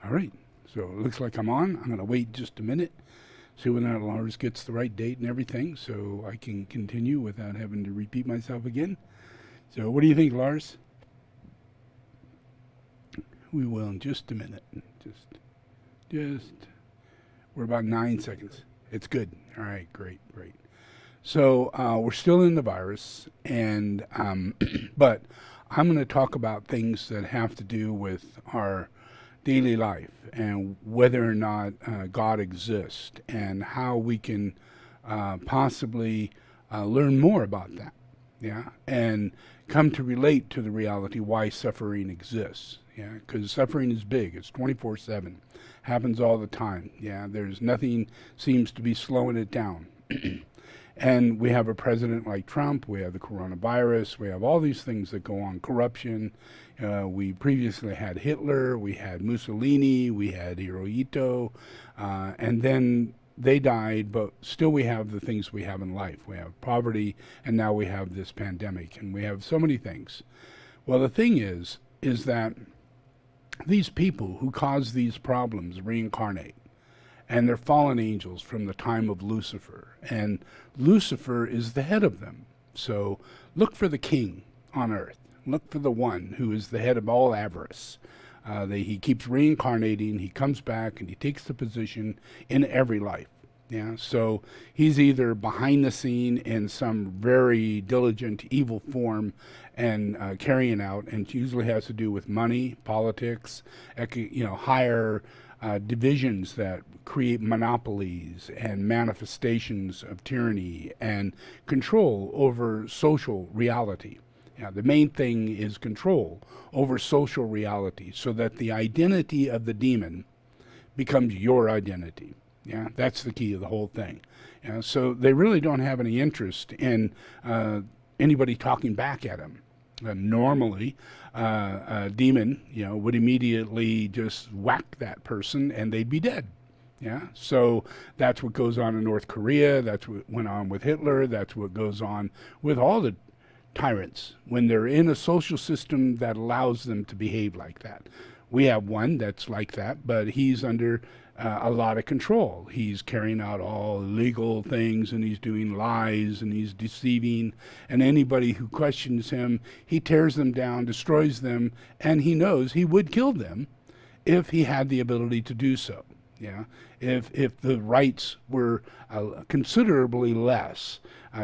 All right, so it looks like I'm on. I'm going to wait just a minute, see whether Lars gets the right date and everything, so I can continue without having to repeat myself again. So what do you think, Lars? We will in just a minute. Just, we're about 9 seconds. It's good. All right, great. So we're still in the virus, and but I'm going to talk about things that have to do with our daily life and whether or not God exists and how we can possibly learn more about that. Yeah, and come to relate to the reality why suffering exists. Yeah, because suffering is big. It's 24/7, happens all the time. Yeah, there's nothing seems to be slowing it down. And we have a president like Trump, we have the coronavirus, we have all these things that go on, corruption. We previously had Hitler, we had Mussolini, we had Hirohito, and then they died, but still we have the things we have in life. We have poverty, and now we have this pandemic, and we have so many things. Well, the thing is that these people who cause these problems reincarnate, and they're fallen angels from the time of Lucifer. And Lucifer is the head of them. So look for the king on earth. Look for the one who is the head of all avarice. He keeps reincarnating, he comes back, and he takes the position in every life. Yeah, so he's either behind the scene in some very diligent evil form and carrying out, and it usually has to do with money, politics, higher divisions that create monopolies and manifestations of tyranny and control over social reality. Yeah, the main thing is control over social reality so that the identity of the demon becomes your identity. Yeah, that's the key of the whole thing. Yeah, so they really don't have any interest in anybody talking back at them. Normally, a demon, would immediately just whack that person and they'd be dead. Yeah, so that's what goes on in North Korea. That's what went on with Hitler. That's what goes on with all the tyrants when they're in a social system that allows them to behave like that. We have one that's like that, but he's under a lot of control. He's carrying out all illegal things, and he's doing lies, and he's deceiving, and anybody who questions him, he tears them down, destroys them, and he knows he would kill them if he had the ability to do so. Yeah, if the rights were considerably less,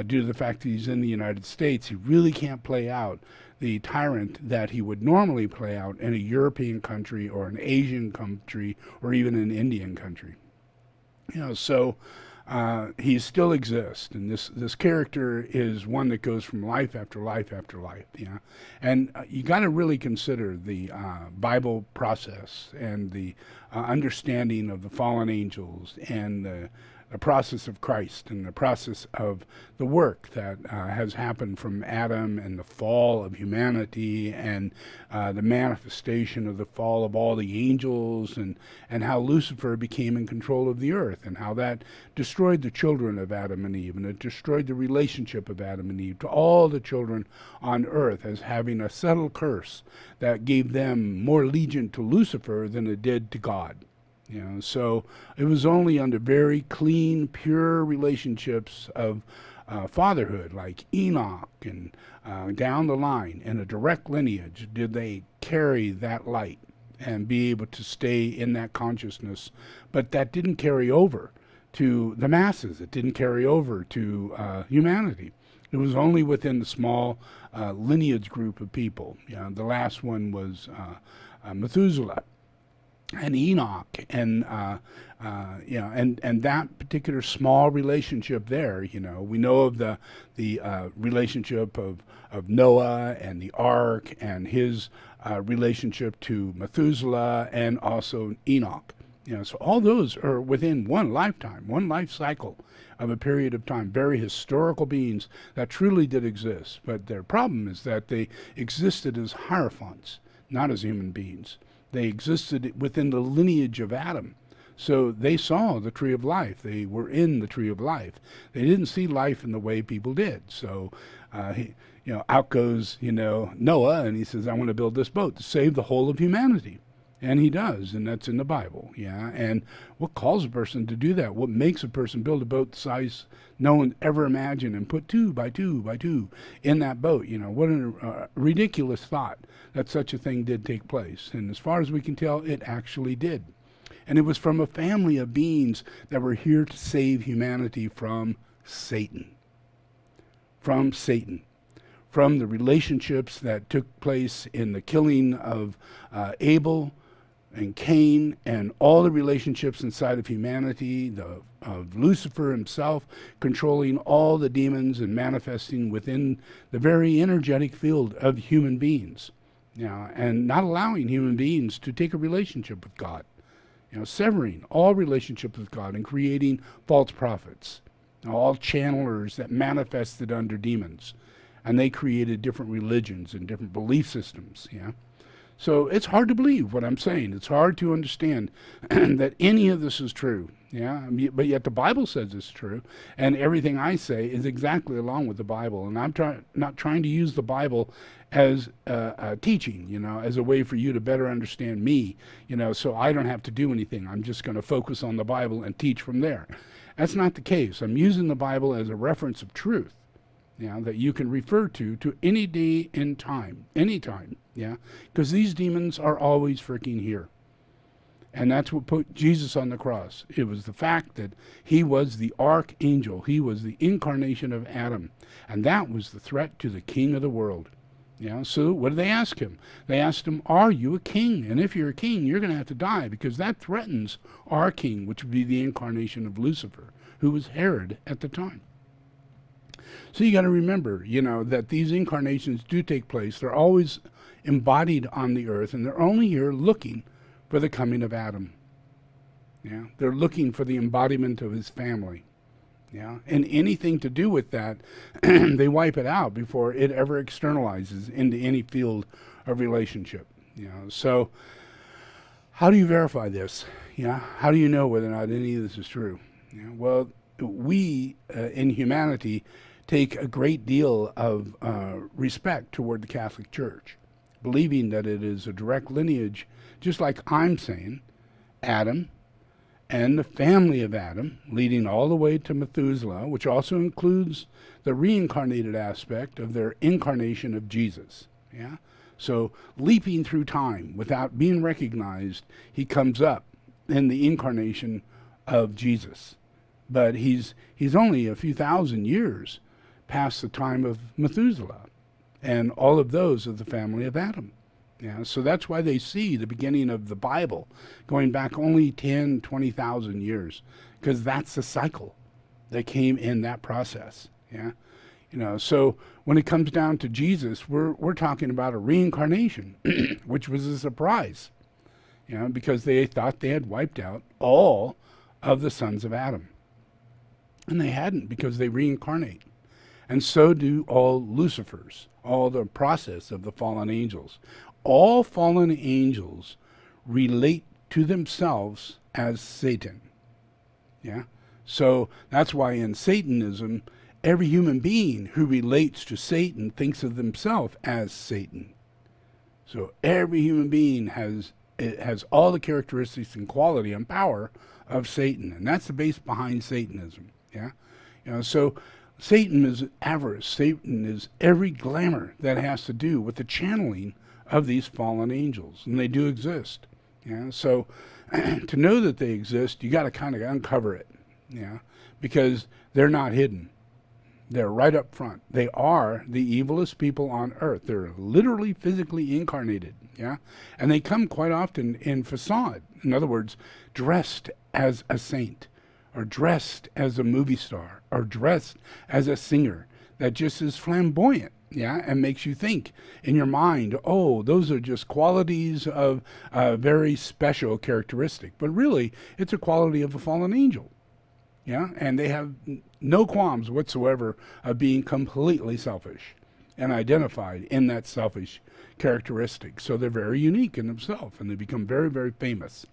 due to the fact that he's in the United States, he really can't play out the tyrant that he would normally play out in a European country or an Asian country or even an Indian country. So he still exists, and this character is one that goes from life after life after life. Yeah, and you got to really consider the Bible process and the understanding of the fallen angels and the process of Christ and the process of the work that has happened from Adam and the fall of humanity and the manifestation of the fall of all the angels and how Lucifer became in control of the earth and how that destroyed the children of Adam and Eve, and it destroyed the relationship of Adam and Eve to all the children on earth as having a subtle curse that gave them more allegiance to Lucifer than it did to God. So it was only under very clean, pure relationships of fatherhood, like Enoch and down the line, in a direct lineage, did they carry that light and be able to stay in that consciousness. But that didn't carry over to the masses. It didn't carry over to humanity. It was only within the small lineage group of people. The last one was Methuselah and Enoch, and and that particular small relationship there. We know of the relationship of Noah and the ark and his relationship to Methuselah and also Enoch. So all those are within one lifetime, one life cycle of a period of time, very historical beings that truly did exist. But their problem is that they existed as hierophants, not as human beings. They existed within the lineage of Adam. So they saw the tree of life. They were in the tree of life. They didn't see life in the way people did. So, out goes, Noah, and he says, I want to build this boat to save the whole of humanity. And he does, and that's in the Bible, yeah. And what calls a person to do that? What makes a person build a boat the size no one ever imagined and put 2 by 2 by 2 in that boat? You know, what a ridiculous thought that such a thing did take place. And as far as we can tell, it actually did. And it was from a family of beings that were here to save humanity from Satan. From Satan. From the relationships that took place in the killing of Abel and Cain, and all the relationships inside of humanity, of Lucifer himself controlling all the demons and manifesting within the very energetic field of human beings, and not allowing human beings to take a relationship with God, severing all relationships with God and creating false prophets, all channelers that manifested under demons, and they created different religions and different belief systems, So it's hard to believe what I'm saying. It's hard to understand that any of this is true, but yet the Bible says it's true, and everything I say is exactly along with the Bible. And I'm not trying to use the Bible as a teaching, as a way for you to better understand me, so I don't have to do anything. I'm just going to focus on the Bible and teach from there. That's not the case. I'm using the Bible as a reference of truth, that you can refer to any day in time, anytime, because these demons are always freaking here. And that's what put Jesus on the cross. It was the fact that he was the archangel. He was the incarnation of Adam. And that was the threat to the king of the world. So what did they ask him? They asked him, are you a king? And if you're a king, you're going to have to die, because that threatens our king, which would be the incarnation of Lucifer, who was Herod at the time. So you got to remember, that these incarnations do take place. They're always embodied on the earth, and they're only here looking for the coming of Adam. They're looking for the embodiment of his family. And anything to do with that, they wipe it out before it ever externalizes into any field of relationship. So how do you verify this? How do you know whether or not any of this is true? Well, we in humanity take a great deal of respect toward the Catholic Church, believing that it is a direct lineage, just like I'm saying, Adam and the family of Adam, leading all the way to Methuselah, which also includes the reincarnated aspect of their incarnation of Jesus. So leaping through time without being recognized, he comes up in the incarnation of Jesus. But he's only a few thousand years past the time of Methuselah, and all of those of the family of Adam. So that's why they see the beginning of the Bible going back only 10, 20,000 years, because that's the cycle that came in that process. So when it comes down to Jesus, we're talking about a reincarnation, which was a surprise, because they thought they had wiped out all of the sons of Adam. And they hadn't, because they reincarnate. And so do all Lucifers, all the process of the fallen angels. All fallen angels relate to themselves as Satan. So that's why in Satanism, every human being who relates to Satan thinks of themselves as Satan. So every human being has all the characteristics and quality and power of Satan. And that's the base behind Satanism. So Satan is avarice. Satan is every glamour that has to do with the channeling of these fallen angels, and they do exist. So to know that they exist, you got to kind of uncover it, because they're not hidden. They're right up front. They are the evilest people on earth. They're literally physically incarnated, and they come quite often in facade. In other words, dressed as a saint, or dressed as a movie star, or dressed as a singer that just is flamboyant, and makes you think in your mind, oh, those are just qualities of a very special characteristic. But really, it's a quality of a fallen angel, and they have no qualms whatsoever of being completely selfish and identified in that selfish characteristic. So they're very unique in themselves, and they become very, very famous.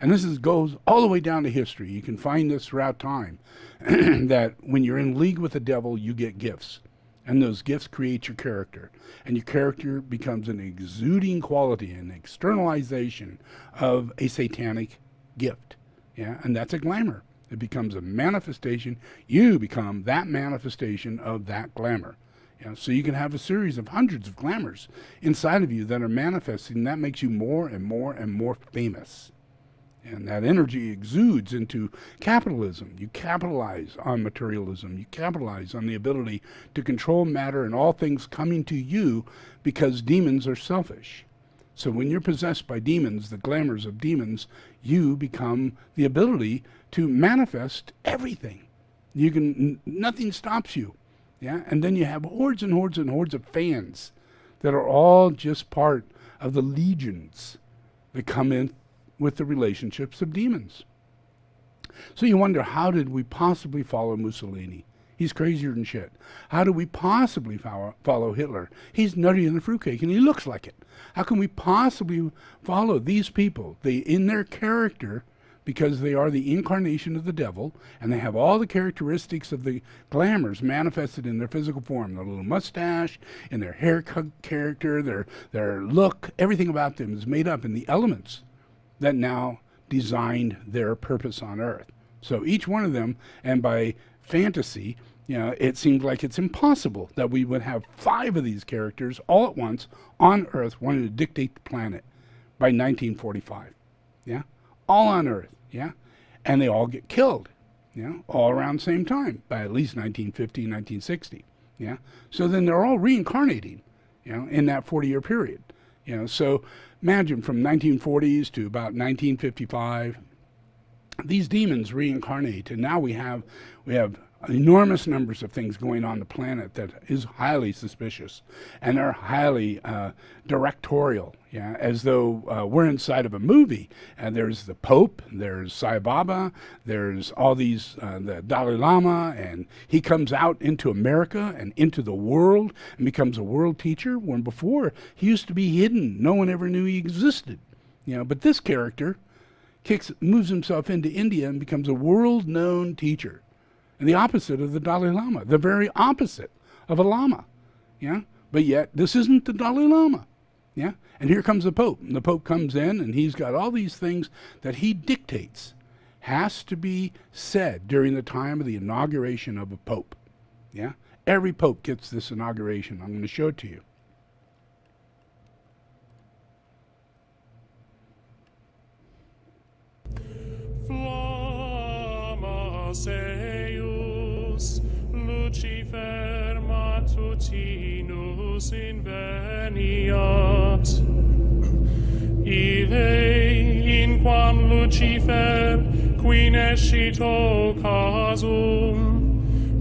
And this goes all the way down to history. You can find this throughout time, that when you're in league with the devil, you get gifts. And those gifts create your character. And your character becomes an exuding quality, an externalization of a satanic gift. Yeah, and that's a glamour. It becomes a manifestation. You become that manifestation of that glamour. Yeah, so you can have a series of hundreds of glamours inside of you that are manifesting. That makes you more and more and more famous. And that energy exudes into capitalism. You capitalize on materialism. You capitalize on the ability to control matter and all things coming to you, because demons are selfish. So when you're possessed by demons, the glamours of demons, you become the ability to manifest everything. You can, nothing stops you. Yeah, and then you have hordes and hordes and hordes of fans that are all just part of the legions that come in with the relationships of demons. So you wonder, how did we possibly follow Mussolini? He's crazier than shit. How do we possibly follow Hitler? He's nuttier than a fruitcake, and he looks like it. How can we possibly follow these people? They, in their character, because they are the incarnation of the devil, and they have all the characteristics of the glamours manifested in their physical form. Their little mustache, and their haircut character, their look, everything about them is made up in the elements that now designed their purpose on earth. So each one of them, and by fantasy, it seemed like it's impossible that we would have 5 of these characters all at once on earth wanting to dictate the planet by 1945. Yeah, all on earth. Yeah, and they all get killed. Yeah, all around the same time by at least 1950, 1960. Yeah, so then they're all reincarnating. In that 40-year period. So imagine from 1940s to about 1955, these demons reincarnate, and now we have enormous numbers of things going on the planet that is highly suspicious, and are highly directorial, as though we're inside of a movie. And there's the Pope, there's Sai Baba, there's all these, the Dalai Lama, and he comes out into America and into the world and becomes a world teacher, when before he used to be hidden. No one ever knew he existed. But this character moves himself into India and becomes a world-known teacher. And the opposite of the Dalai Lama, the very opposite of a Lama. But yet, this isn't the Dalai Lama. And here comes the Pope. And the Pope comes in, and he's got all these things that he dictates has to be said during the time of the inauguration of a Pope. Every Pope gets this inauguration. I'm going to show it to you. Seus Lucifer matutinus inveniat, ille inquam Lucifer qui nescito casum,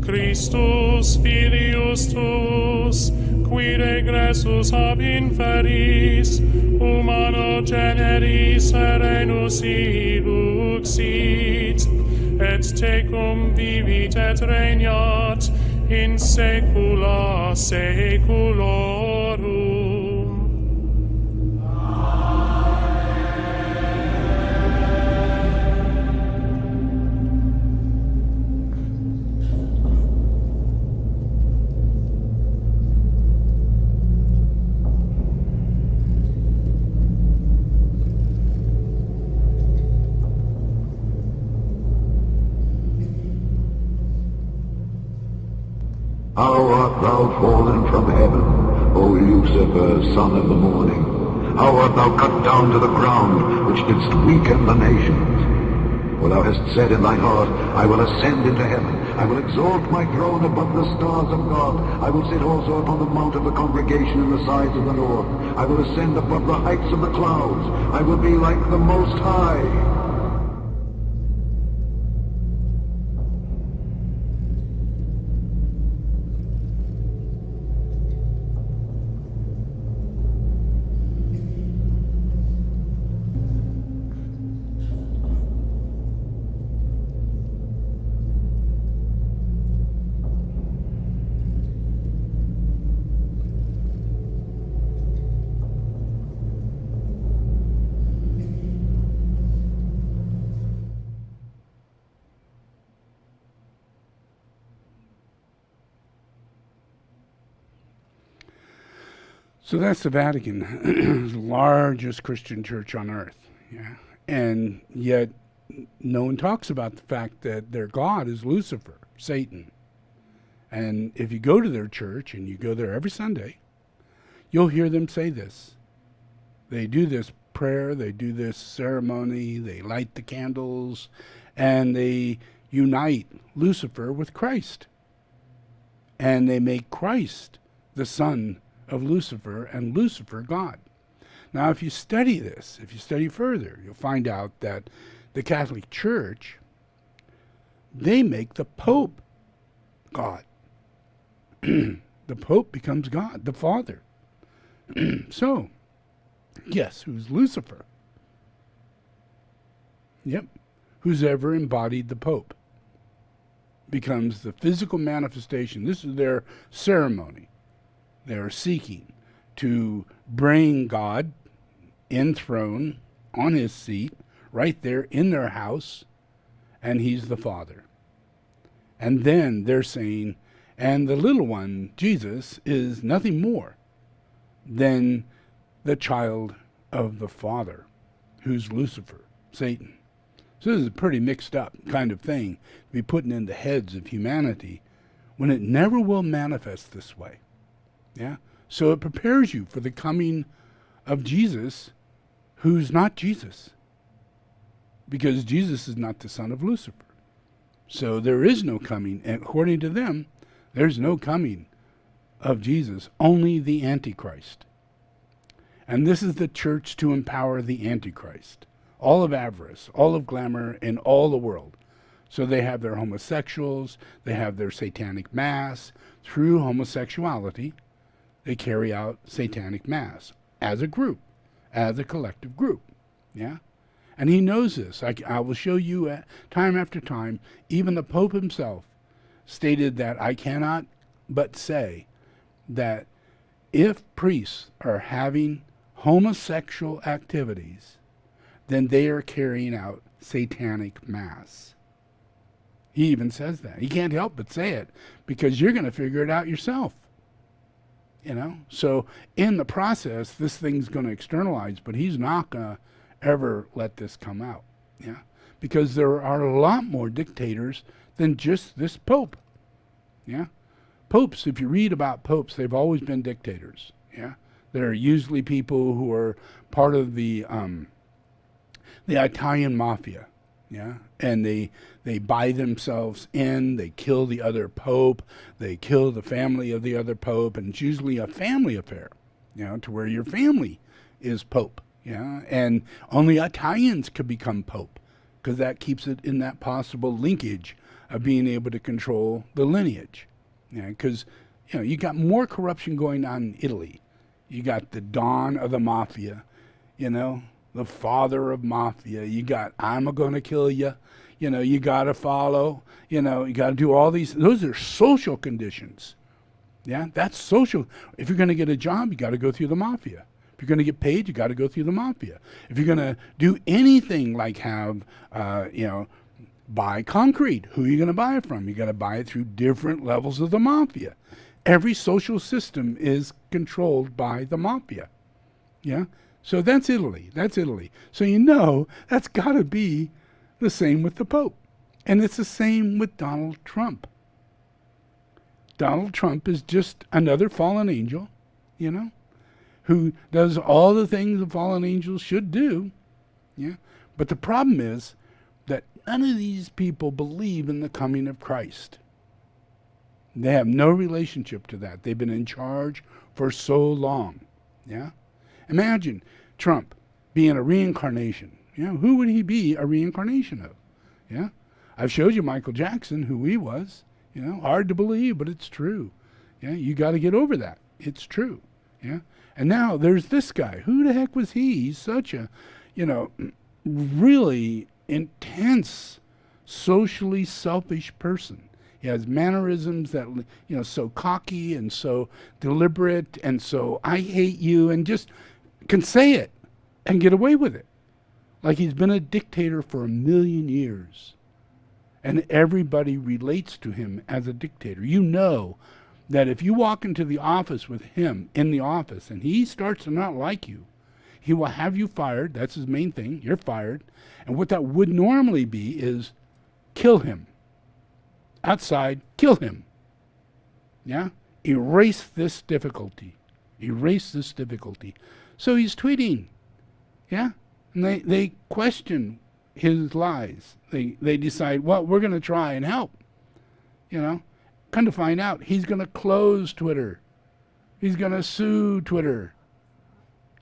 Christus filius tuus, qui regressus ab inferis, humano generis serenus iluxit, et tecum vivit et regnat in saecula saeculorum. How art thou fallen from heaven, O Lucifer, son of the morning? How art thou cut down to the ground, which didst weaken the nations? For thou hast said in thine heart, I will ascend into heaven, I will exalt my throne above the stars of God, I will sit also upon the mount of the congregation in the sides of the north, I will ascend above the heights of the clouds, I will be like the Most High. So that's the Vatican, the largest Christian church on earth. Yeah. And yet no one talks about the fact that their God is Lucifer, Satan. And if you go to their church, and you go there every Sunday, you'll hear them say this. They do this prayer, they do this ceremony, they light the candles, and they unite Lucifer with Christ. And they make Christ the son of Lucifer, and Lucifer God. Now, if you study this, if you study further, you'll find out that the Catholic Church, they make the Pope God. The Pope becomes God, the Father. So, guess who's Lucifer? Yep. Who's ever embodied the Pope becomes the physical manifestation. This is their ceremony. They're seeking to bring God enthroned on his seat right there in their house, and he's the Father. And then they're saying, and the little one, Jesus, is nothing more than the child of the Father, who's Lucifer, Satan. So this is a pretty mixed up kind of thing to be putting in the heads of humanity when it never will manifest this way. Yeah? So it prepares you for the coming of Jesus, who's not Jesus. Because Jesus is not the son of Lucifer. So there is no coming, and according to them, there's no coming of Jesus, only the Antichrist. And this is the church to empower the Antichrist. All of avarice, all of glamour, in all the world. So they have their homosexuals, they have their satanic mass. Through homosexuality, they carry out satanic mass as a group, as a collective group. Yeah? And he knows this. I will show you time after time. Even the Pope himself stated that I cannot but say that if priests are having homosexual activities, then they are carrying out satanic mass. He even says that. He can't help but say it because you're going to figure it out yourself. You know? So in the process, this thing's going to externalize, but he's not going to ever let this come out. Yeah? Because there are a lot more dictators than just this Pope. Yeah? Popes, if you read about popes, they've always been dictators. Yeah? They're usually people who are part of the Italian mafia. Yeah, and they buy themselves in, they kill the other pope, they kill the family of the other pope, and it's usually a family affair, you know, to where your family is pope, yeah, and only Italians could become pope, because that keeps it in that possible linkage of being able to control the lineage, yeah, because, you know, you got more corruption going on in Italy. You got the Don of the Mafia, you know, the father of mafia. You got, I'm going to kill you. You know, you got to follow. You know, you got to do all these. Those are social conditions. Yeah, that's social. If you're going to get a job, you got to go through the mafia. If you're going to get paid, you got to go through the mafia. If you're going to do anything like have, you know, buy concrete, who are you going to buy it from? You got to buy it through different levels of the mafia. Every social system is controlled by the mafia. Yeah. So that's Italy. That's Italy. So you know that's got to be the same with the Pope. And it's the same with Donald Trump. Donald Trump is just another fallen angel, you know, who does all the things a fallen angel should do. Yeah. But the problem is that none of these people believe in the coming of Christ. They have no relationship to that. They've been in charge for so long. Yeah. Imagine Trump being a reincarnation. You know, who would he be a reincarnation of? Yeah. I've showed you Michael Jackson, who he was. You know, hard to believe, but it's true. Yeah, you got to get over that. It's true. Yeah. And now there's this guy. Who the heck was he? He's such a, you know, really intense, socially selfish person. He has mannerisms that, you know, so cocky and so deliberate and so I hate you, and just can say it and get away with it. Like he's been a dictator for 1,000,000 years. And everybody relates to him as a dictator. You know that if you walk into the office with him in the office and he starts to not like you, he will have you fired. That's his main thing. You're fired. And what that would normally be is kill him. Outside, kill him. Yeah? Erase this difficulty. Erase this difficulty. So he's tweeting. Yeah? And they question his lies. They decide, well, we're going to try and help. You know? Come to find out, he's going to close Twitter. He's going to sue Twitter.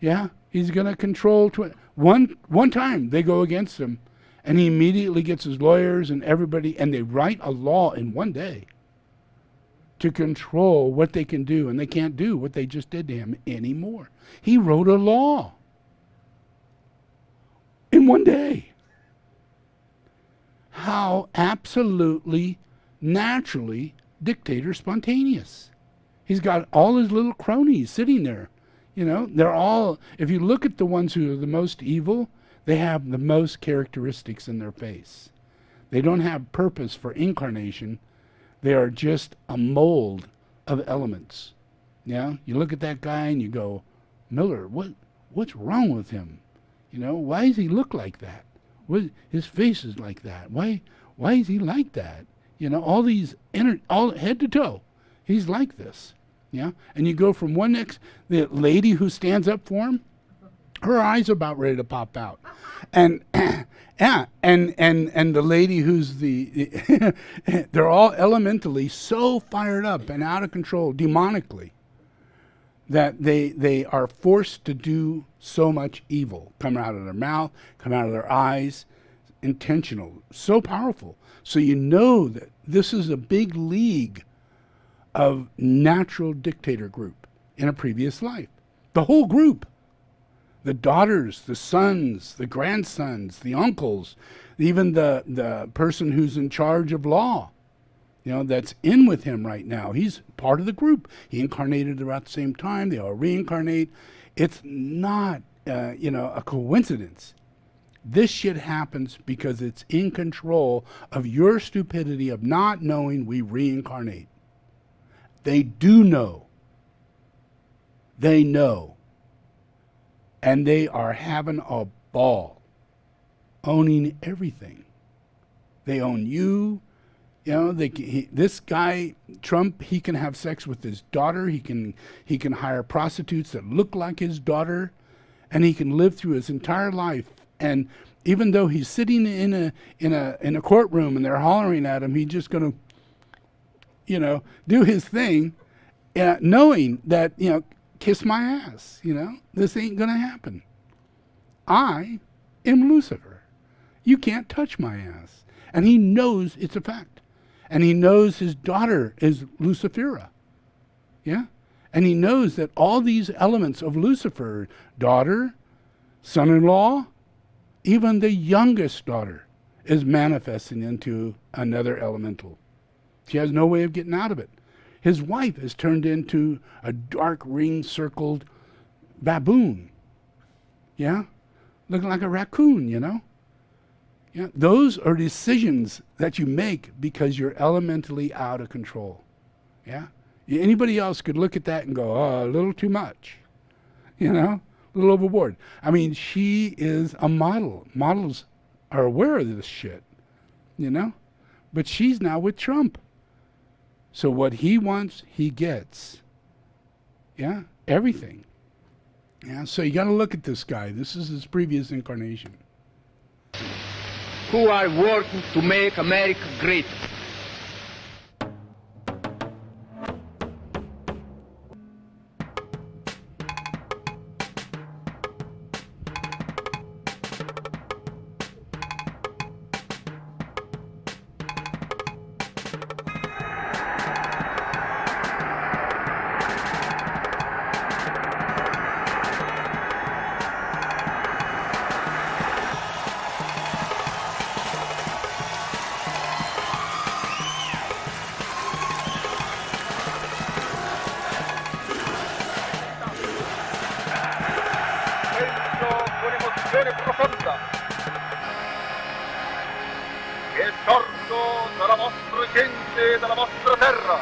Yeah? He's going to control Twitter. One time they go against him, and he immediately gets his lawyers and everybody, and they write a law in one day to control what they can do, and they can't do what they just did to him anymore. He wrote a law in one day. How absolutely, naturally, dictator spontaneous. He's got all his little cronies sitting there. You know, they're all, if you look at the ones who are the most evil, they have the most characteristics in their face. They don't have purpose for incarnation. They are just a mold of elements. Yeah, you look at that guy and you go, Miller, what's wrong with him? You know, why does he look like that? His face is like that. Why is he like that? You know, all these all head to toe, he's like this. Yeah, and you go from the lady who stands up for him, her eyes are about ready to pop out, and yeah, and the lady who's the they're all elementally so fired up and out of control demonically that they are forced to do so much evil, come out of their mouth, come out of their eyes, intentional, so powerful. So you know that this is a big league of natural dictator group in a previous life. The whole group. The daughters, the sons, the grandsons, the uncles, even the person who's in charge of law, you know, that's in with him right now. He's part of the group. He incarnated about the same time. They all reincarnate. It's not, a coincidence. This shit happens because it's in control of your stupidity of not knowing we reincarnate. They do know. They know. And they are having a ball, owning everything. They own you. You know, this guy, Trump, he can have sex with his daughter. He can hire prostitutes that look like his daughter, and he can live through his entire life. And even though he's sitting in a courtroom and they're hollering at him, he's just going to, do his thing, knowing that, kiss my ass, this ain't going to happen. I am Lucifer. You can't touch my ass. And he knows it's a fact. And he knows his daughter is Lucifera. Yeah? And he knows that all these elements of Lucifer, daughter, son-in-law, even the youngest daughter is manifesting into another elemental. She has no way of getting out of it. His wife is turned into a dark ring-circled baboon. Yeah? Looking like a raccoon, Yeah, those are decisions that you make because you're elementally out of control. Yeah? Anybody else could look at that and go, oh, a little too much. A little overboard. I mean, she is a model. Models are aware of this shit, But she's now with Trump. So what he wants, he gets. Yeah? Everything. Yeah? So you got to look at this guy. This is his previous incarnation. Who are working to make America great. Profonda. È sorto dalla vostra gente, dalla vostra terra.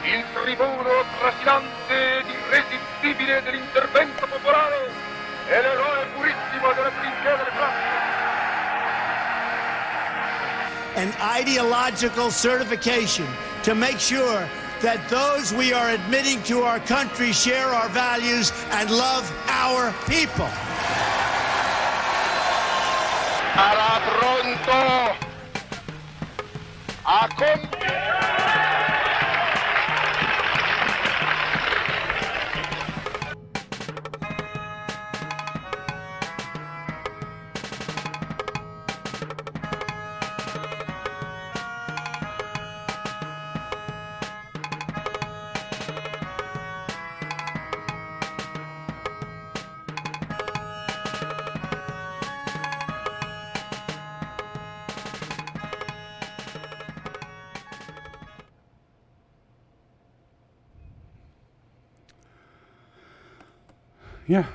il tribuno trascinante ed irresistibile dell'intervento popolare e l'eroe purissimo delle trinchee delle classi. An ideological certification to make sure that those we are admitting to our country share our values and love our people. Sarà pronto a compiere. Yeah,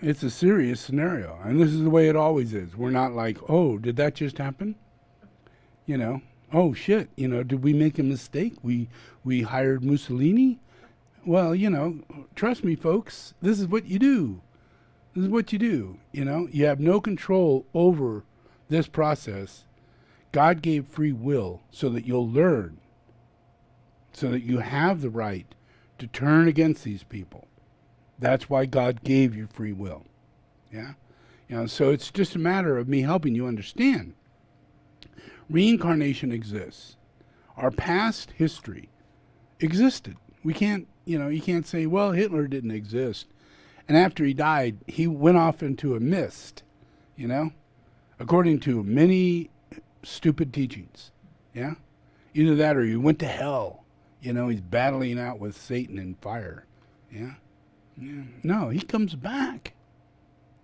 it's a serious scenario, and this is the way it always is. We're not like, oh, did that just happen? You know, oh shit, you know, did we make a mistake? We hired Mussolini? Well, you know, trust me, folks, this is what you do. This is what you do, you know. You have no control over this process. God gave free will so that you'll learn, so that you have the right to turn against these people. That's why God gave you free will. Yeah? You know, so it's just a matter of me helping you understand. Reincarnation exists. Our past history existed. We can't, you know, you can't say, well, Hitler didn't exist. And after he died, he went off into a mist, you know, according to many stupid teachings. Yeah? Either that or he went to hell. You know, he's battling out with Satan in fire. Yeah? Yeah. No, he comes back,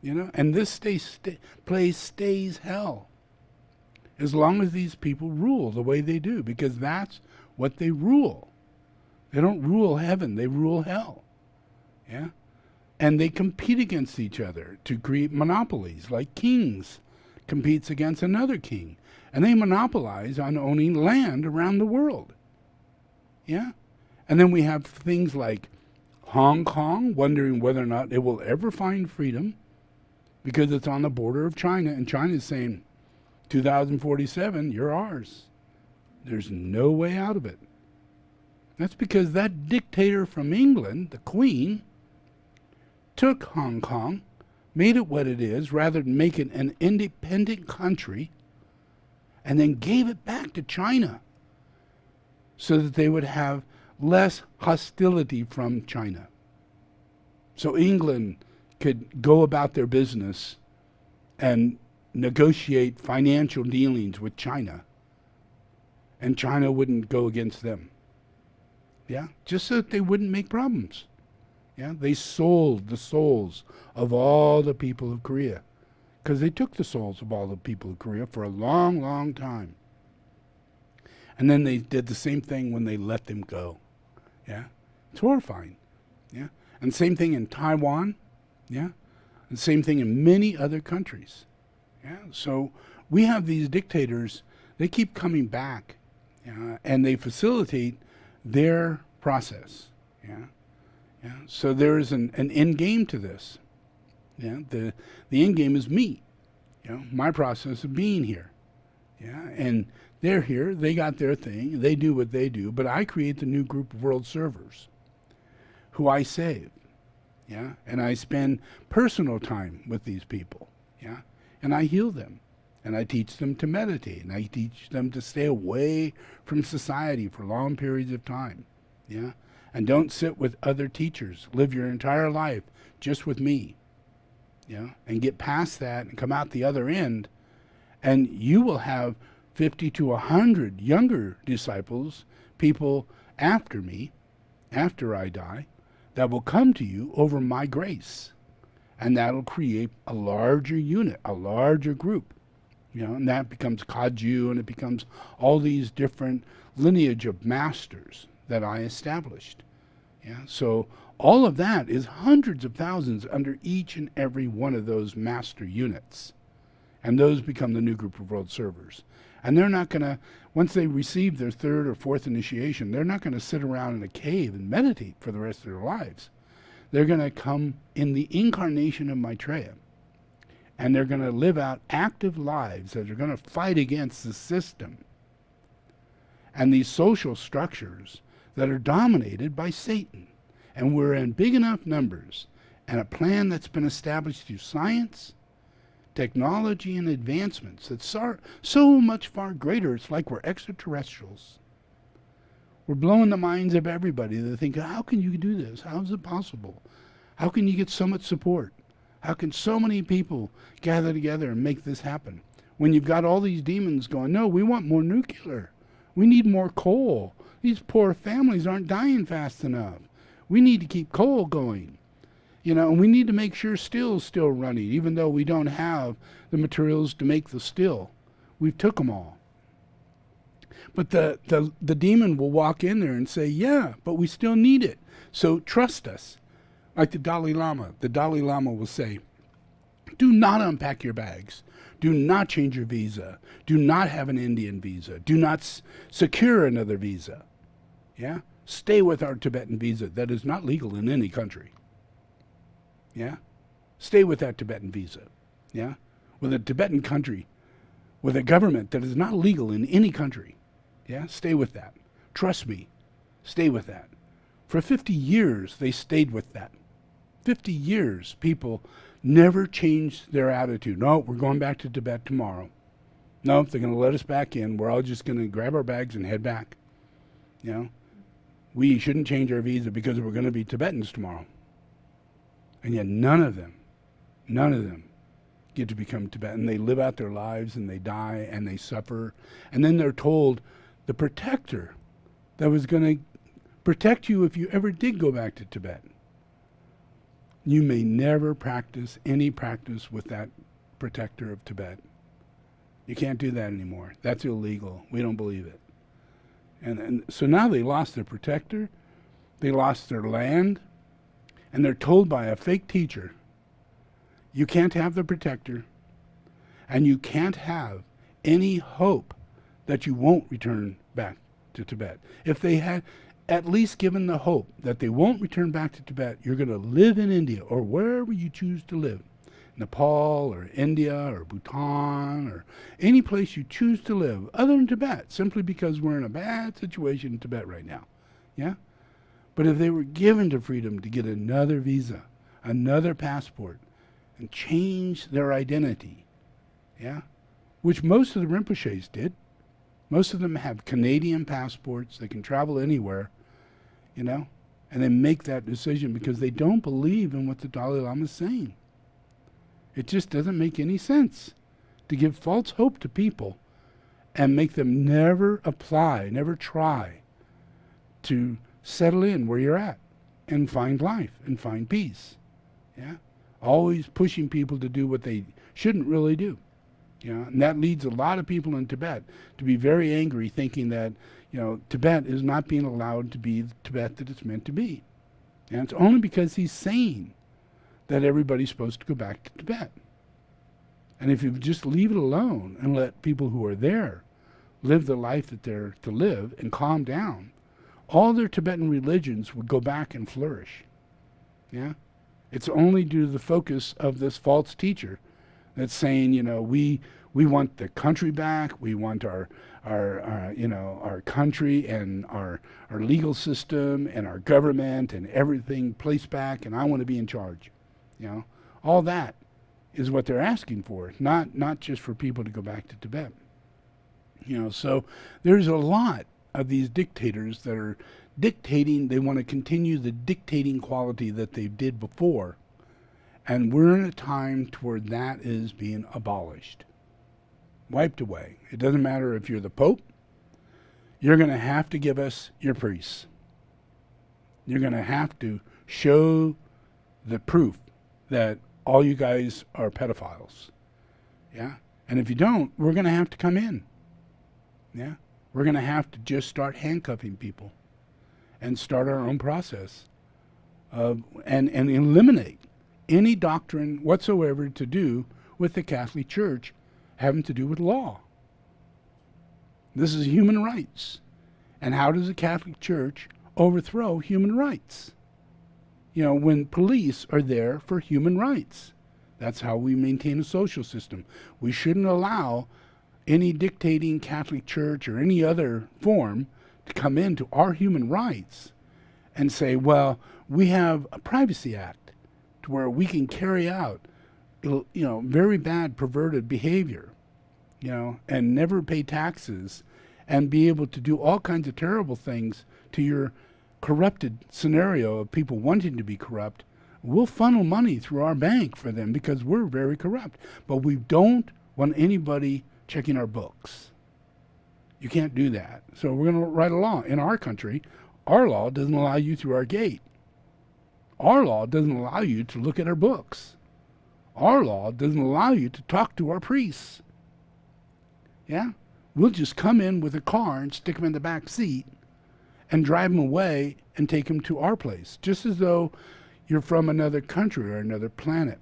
you know, and this place stays hell as long as these people rule the way they do, because that's what they rule. They don't rule heaven, they rule hell. Yeah? And they compete against each other to create monopolies, like kings competes against another king, and they monopolize on owning land around the world. Yeah? And then we have things like Hong Kong, wondering whether or not it will ever find freedom because it's on the border of China, and China's saying, 2047, you're ours. There's no way out of it. That's because that dictator from England, the Queen, took Hong Kong, made it what it is, rather than make it an independent country, and then gave it back to China so that they would have less hostility from China. So England could go about their business and negotiate financial dealings with China, and China wouldn't go against them. Yeah, just so that they wouldn't make problems. Yeah, they sold the souls of all the people of Korea, because they took the souls of all the people of Korea for a long, long time. And then they did the same thing when they let them go. Yeah, it's horrifying. Yeah, and same thing in Taiwan. Yeah, and same thing in many other countries. Yeah, so we have these dictators. They keep coming back, and they facilitate their process. Yeah, yeah. So there is an end game to this. Yeah, the end game is me. You know, my process of being here. Yeah, and they're here, they got their thing, they do what they do, but I create the new group of world servers who I save, yeah, and I spend personal time with these people, yeah, and I heal them, and I teach them to meditate, and I teach them to stay away from society for long periods of time, yeah, and don't sit with other teachers, live your entire life just with me, yeah, and get past that and come out the other end, and you will have 50 to 100 younger disciples, people after me, after I die, that will come to you over my grace. And that'll create a larger unit, a larger group. You know, and that becomes Kaju, and it becomes all these different lineage of masters that I established. Yeah, so all of that is hundreds of thousands under each and every one of those master units. And those become the new group of world servers. And they're not going to, once they receive their third or fourth initiation, they're not going to sit around in a cave and meditate for the rest of their lives. They're going to come in the incarnation of Maitreya. And they're going to live out active lives that are going to fight against the system and these social structures that are dominated by Satan. And we're in big enough numbers, and a plan that's been established through science, technology, and advancements that's so much far greater, it's like we're extraterrestrials. We're blowing the minds of everybody. They think, how can you do this? How is it possible? How can you get so much support? How can so many people gather together and make this happen? When you've got all these demons going, no, we want more nuclear. We need more coal. These poor families aren't dying fast enough. We need to keep coal going. You know, and we need to make sure steel's still running, even though we don't have the materials to make the steel. We've took them all. But the demon will walk in there and say, yeah, but we still need it. So trust us. Like the Dalai Lama. The Dalai Lama will say, do not unpack your bags. Do not change your visa. Do not have an Indian visa. Do not secure another visa. Yeah? Stay with our Tibetan visa that is not legal in any country. Yeah? Stay with that Tibetan visa. Yeah? With a Tibetan country, with a government that is not legal in any country. Yeah? Stay with that. Trust me. Stay with that. For 50 years, they stayed with that. 50 years, people never changed their attitude. No, we're going back to Tibet tomorrow. No, they're going to let us back in. We're all just going to grab our bags and head back. You know? We shouldn't change our visa because we're going to be Tibetans tomorrow. And yet none of them get to become Tibetan. They live out their lives and they die and they suffer. And then they're told the protector that was going to protect you if you ever did go back to Tibet. You may never practice any practice with that protector of Tibet. You can't do that anymore. That's illegal. We don't believe it. And so now they lost their protector, they lost their land, and they're told by a fake teacher, you can't have the protector, and you can't have any hope that you won't return back to Tibet. If they had at least given the hope that they won't return back to Tibet, you're going to live in India or wherever you choose to live, Nepal or India or Bhutan or any place you choose to live other than Tibet, simply because we're in a bad situation in Tibet right now. Yeah? But if they were given the freedom to get another visa, another passport, and change their identity, yeah, which most of the Rinpoches did. Most of them have Canadian passports. They can travel anywhere, you know, and they make that decision because they don't believe in what the Dalai Lama is saying. It just doesn't make any sense to give false hope to people and make them never apply, never try to settle in where you're at and find life and find peace. Yeah? Always pushing people to do what they shouldn't really do. You know, and that leads a lot of people in Tibet to be very angry, thinking that, you know, Tibet is not being allowed to be the Tibet that it's meant to be. And it's only because he's saying that everybody's supposed to go back to Tibet. And if you just leave it alone and let people who are there live the life that they're to live and calm down, all their Tibetan religions would go back and flourish. Yeah? It's only due to the focus of this false teacher that's saying, you know, we want the country back, we want our country and our legal system and our government and everything placed back, and I want to be in charge. You know, all that is what they're asking for, not just for people to go back to Tibet. You know, so there's a lot of these dictators that are dictating. They want to continue the dictating quality that they did before. And we're in a time toward that is being abolished, wiped away. It doesn't matter if you're the Pope. You're going to have to give us your priests. You're going to have to show the proof that all you guys are pedophiles. Yeah? And if you don't, we're going to have to come in. Yeah? We're going to have to just start handcuffing people and start our own process of and eliminate any doctrine whatsoever to do with the Catholic Church having to do with law. This is human rights. And how does the Catholic Church overthrow human rights? You know, when police are there for human rights. That's how we maintain a social system. We shouldn't allow any dictating Catholic Church or any other form to come into our human rights and say, well, we have a Privacy Act to where we can carry out, you know, very bad perverted behavior, you know, and never pay taxes and be able to do all kinds of terrible things to your corrupted scenario of people wanting to be corrupt. We'll funnel money through our bank for them because we're very corrupt. But we don't want anybody checking our books. You can't do that. So we're going to write a law. In our country, our law doesn't allow you through our gate. Our law doesn't allow you to look at our books. Our law doesn't allow you to talk to our priests. Yeah? We'll just come in with a car and stick them in the back seat and drive them away and take them to our place, just as though you're from another country or another planet,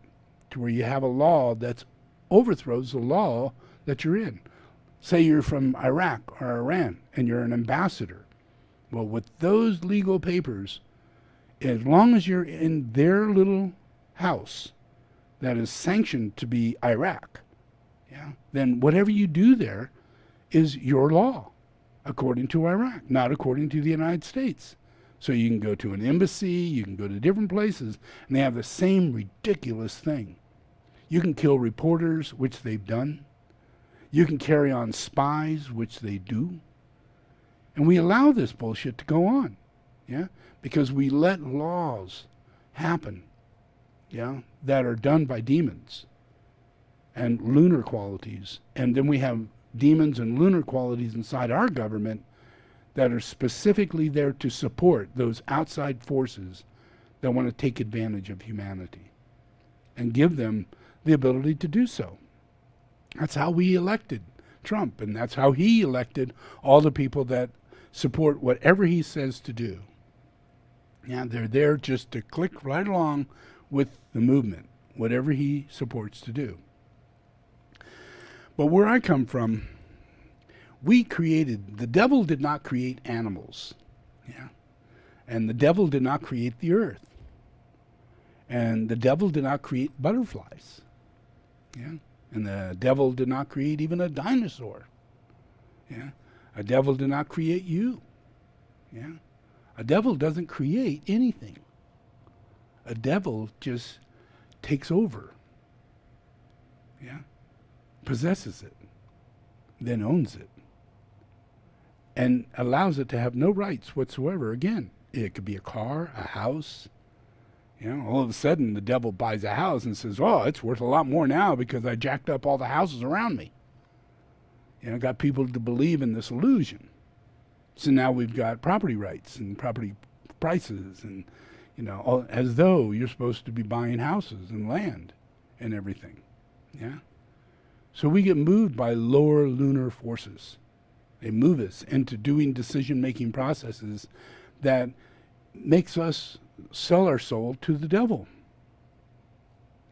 to where you have a law that overthrows the law that you're in. Say you're from Iraq or Iran and you're an ambassador. Well, with those legal papers, as long as you're in their little house that is sanctioned to be Iraq, yeah, then whatever you do there is your law, according to Iraq, not according to the United States. So you can go to an embassy, you can go to different places, and they have the same ridiculous thing. You can kill reporters, which they've done. You can carry on spies, which they do. And we allow this bullshit to go on, yeah, because we let laws happen, yeah, that are done by demons and lunar qualities. And then we have demons and lunar qualities inside our government that are specifically there to support those outside forces that want to take advantage of humanity and give them the ability to do so. That's how we elected Trump, and that's how he elected all the people that support whatever he says to do. Yeah, they're there just to click right along with the movement, whatever he supports to do. But where I come from, the devil did not create animals, yeah, and the devil did not create the earth, and the devil did not create butterflies, yeah, and the devil did not create even a dinosaur, yeah, a devil did not create you, yeah, a devil doesn't create anything. A devil just takes over, yeah, possesses it, then owns it, and allows it to have no rights whatsoever. Again, it could be a car, a house. You know, all of a sudden the devil buys a house and says, oh, it's worth a lot more now because I jacked up all the houses around me. You know, got people to believe in this illusion. So now we've got property rights and property prices and, you know, as though you're supposed to be buying houses and land and everything. Yeah. So we get moved by lower lunar forces. They move us into doing decision-making processes that makes us sell our soul to the devil.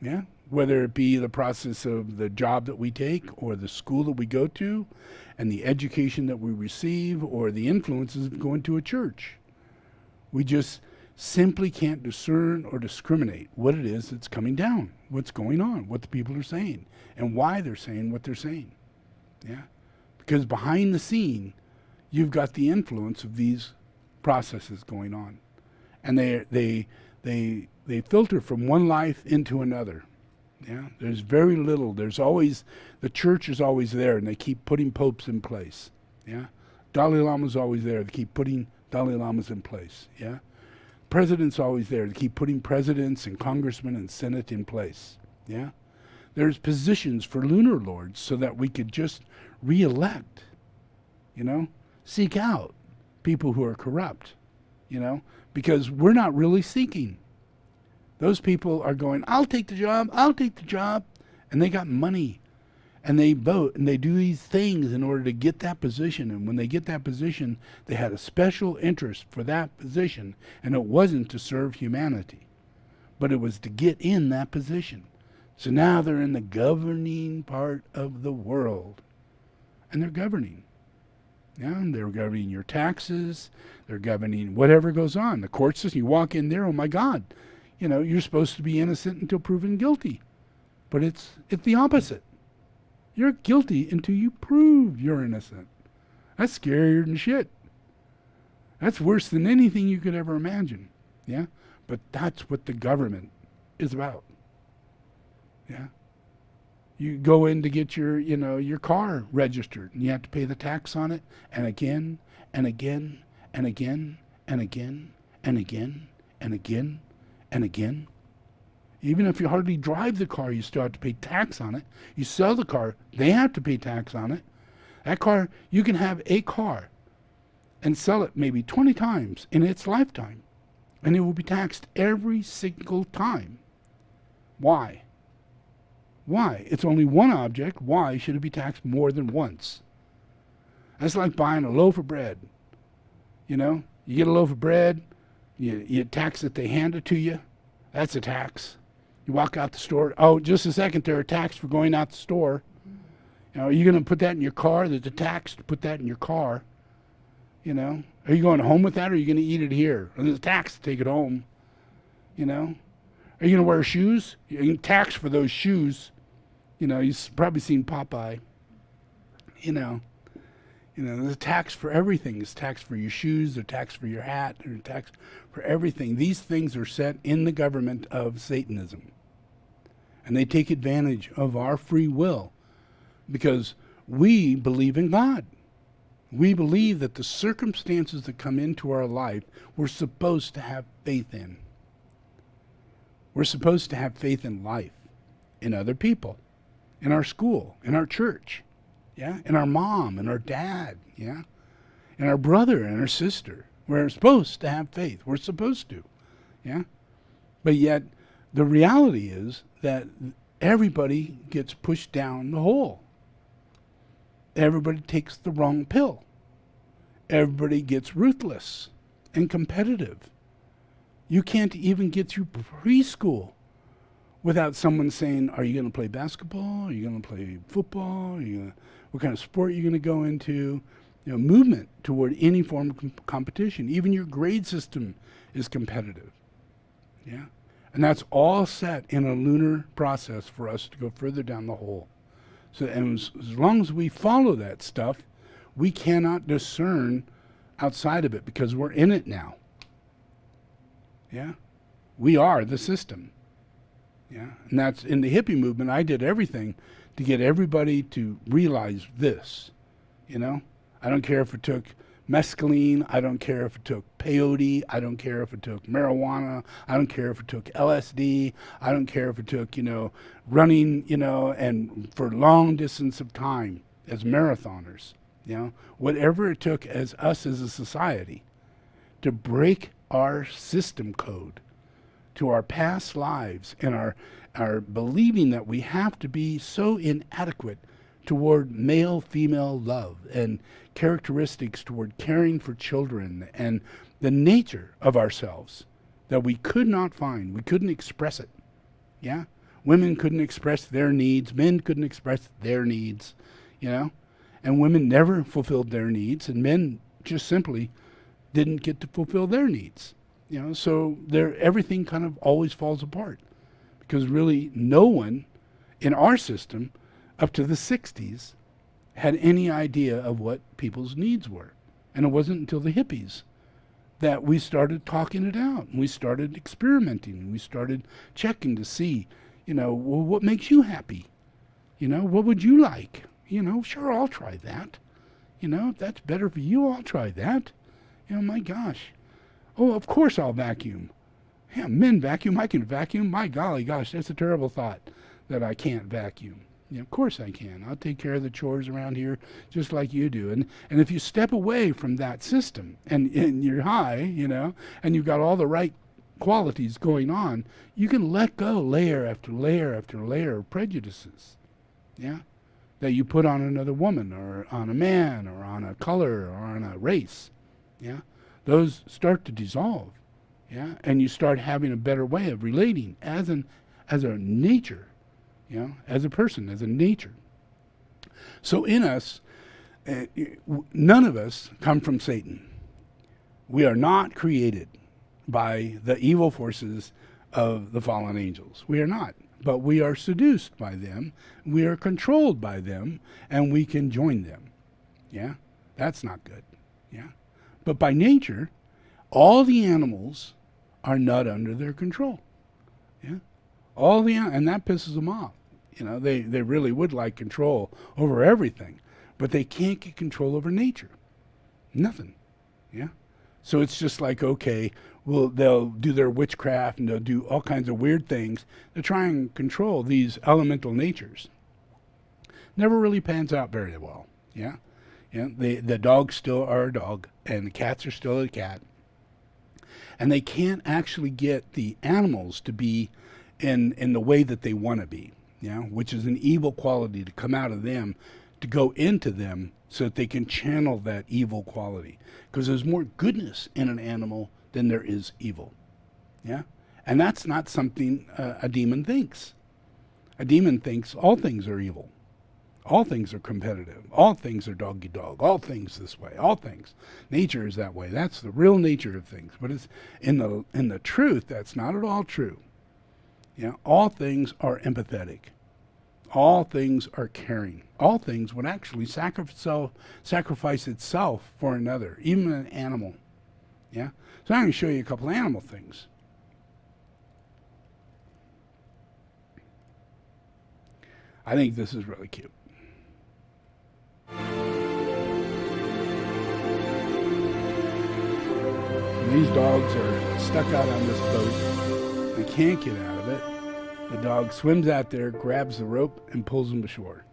Yeah. Whether it be the process of the job that we take or the school that we go to and the education that we receive or the influences of going to a church. We just simply can't discern or discriminate what it is that's coming down, what's going on, what the people are saying, and why they're saying what they're saying. Yeah? Because behind the scene, you've got the influence of these processes going on. And they filter from one life into another. Yeah? There's very little. There's always, the church is always there, and they keep putting popes in place. Yeah? Dalai Lama's always there. They keep putting Dalai Lamas in place. Yeah? President's always there to keep putting presidents and congressmen and senate in place. Yeah? There's positions for lunar lords so that we could just re-elect, you know, seek out people who are corrupt, you know, because we're not really seeking. Those people are going, I'll take the job, and they got money, and they vote, and they do these things in order to get that position, and when they get that position, they had a special interest for that position, and it wasn't to serve humanity, but it was to get in that position. So now they're in the governing part of the world, and they're governing. Yeah, and they're governing your taxes. They're governing whatever goes on. The court system, you walk in there, oh my God, you're supposed to be innocent until proven guilty. But it's the opposite. You're guilty until you prove you're innocent. That's scarier than shit. That's worse than anything you could ever imagine. Yeah? But that's what the government is about. Yeah? You go in to get your car registered, and you have to pay the tax on it, and again, and again, and again, and again, and again, and again, and again. Even if you hardly drive the car, you still have to pay tax on it. You sell the car, they have to pay tax on it. That car, you can have a car and sell it maybe 20 times in its lifetime, and it will be taxed every single time. Why? Why? It's only one object. Why should it be taxed more than once? That's like buying a loaf of bread. You get a loaf of bread, you tax it, they hand it to you. That's a tax. You walk out the store. Oh, just a second, they're taxed for going out the store. Are you going to put that in your car? There's a tax to put that in your car. Are you going home with that, or are you going to eat it here? There's a tax to take it home. Are you going to wear shoes? You can tax for those shoes. You've probably seen Popeye. There's a tax for everything. There's tax for your shoes, there's tax for your hat, there's tax for everything. These things are set in the government of Satanism. And they take advantage of our free will because we believe in God. We believe that the circumstances that come into our life, we're supposed to have faith in. We're supposed to have faith in life, in other people, in our school, in our church, yeah, in our mom and our dad, yeah, in our brother and our sister. We're supposed to have faith. We're supposed to, yeah. But yet, the reality is that everybody gets pushed down the hole. Everybody takes the wrong pill. Everybody gets ruthless and competitive. You can't even get through preschool without someone saying, are you going to play basketball? Are you going to play football? What kind of sport are you going to go into? Movement toward any form of competition. Even your grade system is competitive. Yeah? And that's all set in a lunar process for us to go further down the hole. So, and as long as we follow that stuff, we cannot discern outside of it because we're in it now. Yeah? We are the system. Yeah? And that's in the hippie movement. I did everything to get everybody to realize this. I don't care if it took mescaline. I don't care if it took peyote. I don't care if it took marijuana. I don't care if it took LSD. I don't care if it took, running, and for long distance of time as marathoners. Whatever it took as us as a society to break our system code to our past lives and our believing that we have to be so inadequate toward male-female love and characteristics toward caring for children and the nature of ourselves that we could not find. We couldn't express it. Yeah? Women couldn't express their needs. Men couldn't express their needs. And women never fulfilled their needs, and men just simply didn't get to fulfill their needs. So everything kind of always falls apart because really no one in our system up to the 60s had any idea of what people's needs were. And it wasn't until the hippies that we started talking it out. And we started experimenting. And we started checking to see, well, what makes you happy? What would you like? Sure, I'll try that. If that's better for you, I'll try that. My gosh. Oh, of course I'll vacuum. Yeah, men vacuum. I can vacuum. My golly gosh, that's a terrible thought that I can't vacuum. Of course I can. I'll take care of the chores around here just like you do. And if you step away from that system and you're high, and you've got all the right qualities going on, you can let go layer after layer after layer of prejudices. Yeah? That you put on another woman or on a man or on a color or on a race. Yeah? Those start to dissolve. Yeah? And you start having a better way of relating as a nature. As a person, as a nature. So in us, none of us come from Satan. We are not created by the evil forces of the fallen angels. We are not. But we are seduced by them. We are controlled by them, and we can join them. Yeah? That's not good. Yeah? But by nature, all the animals are not under their control. Yeah? And that pisses them off. You know, they really would like control over everything, but they can't get control over nature. Nothing. Yeah? So it's just like, okay, well, they'll do their witchcraft and they'll do all kinds of weird things to try and control these elemental natures. Never really pans out very well. Yeah? Yeah, the dogs still are a dog, and the cats are still a cat. And they can't actually get the animals to be in the way that they want to be, yeah, which is an evil quality to come out of them, to go into them, so that they can channel that evil quality. Because there's more goodness in an animal than there is evil, yeah? And that's not something a demon thinks. A demon thinks all things are evil. All things are competitive. All things are dog-eat-dog. All things this way. All things. Nature is that way. That's the real nature of things. But it's in the truth, that's not at all true. Yeah, all things are empathetic. All things are caring. All things would actually sacrifice itself for another, even an animal. Yeah. So I'm going to show you a couple animal things. I think this is really cute. These dogs are stuck out on this boat. They can't get out of it. The dog swims out there, grabs the rope, and pulls them ashore.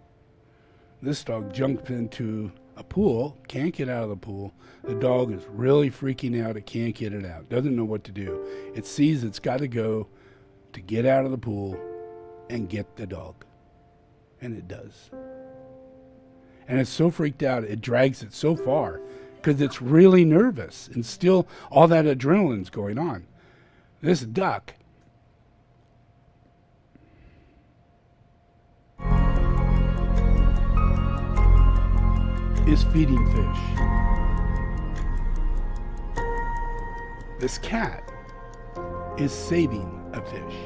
This dog jumps into a pool, can't get out of the pool. The dog is really freaking out. It can't get it out. Doesn't know what to do. It sees it's got to go to get out of the pool and get the dog. And it does. And it's so freaked out, it drags it so far because it's really nervous and still all that adrenaline's going on. This duck is feeding fish. This cat is saving a fish.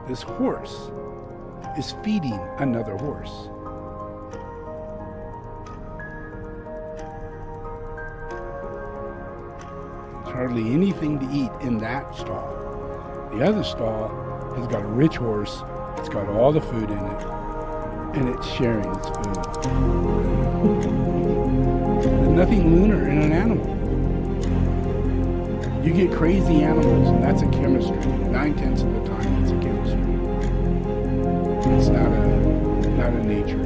This horse is feeding another horse. There's hardly anything to eat in that stall. The other stall has got a rich horse. It's got all the food in it, and it's sharing its food. There's nothing lunar in an animal. You get crazy animals, and that's a chemistry. 9/10 of the time, it's a chemistry. It's not a nature.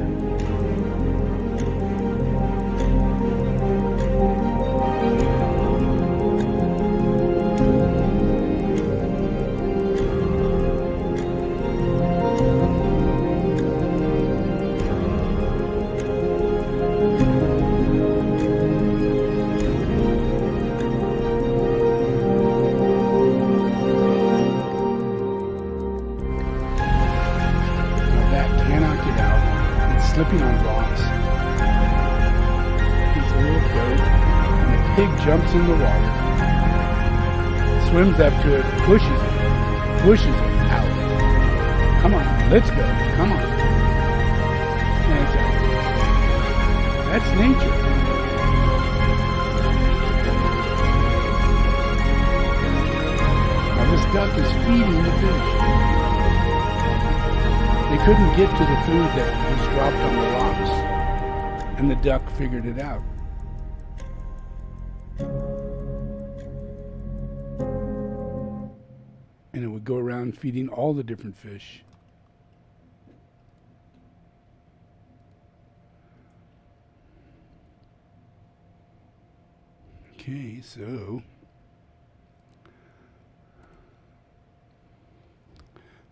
Slipping on rocks. He's a little goat, and the pig jumps in the water, swims up to it, pushes it out. Come on, let's go. Come on. And it's out. That's nature. Now this duck is feeding the fish. They couldn't get to the food that was dropped on the rocks, and the duck figured it out. And it would go around feeding all the different fish. Okay, so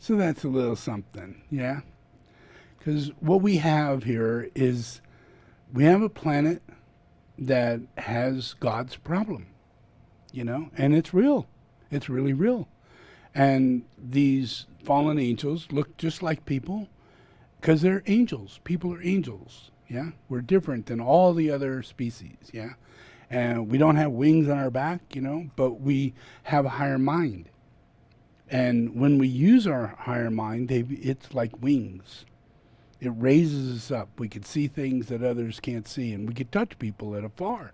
that's a little something, yeah? Because what we have here is we have a planet that has God's problem, you know? And it's real. It's really real. And these fallen angels look just like people because they're angels. People are angels. Yeah, we're different than all the other species. Yeah, and we don't have wings on our back, but we have a higher mind. And when we use our higher mind, it's like wings. It raises us up. We can see things that others can't see, and we can touch people at afar,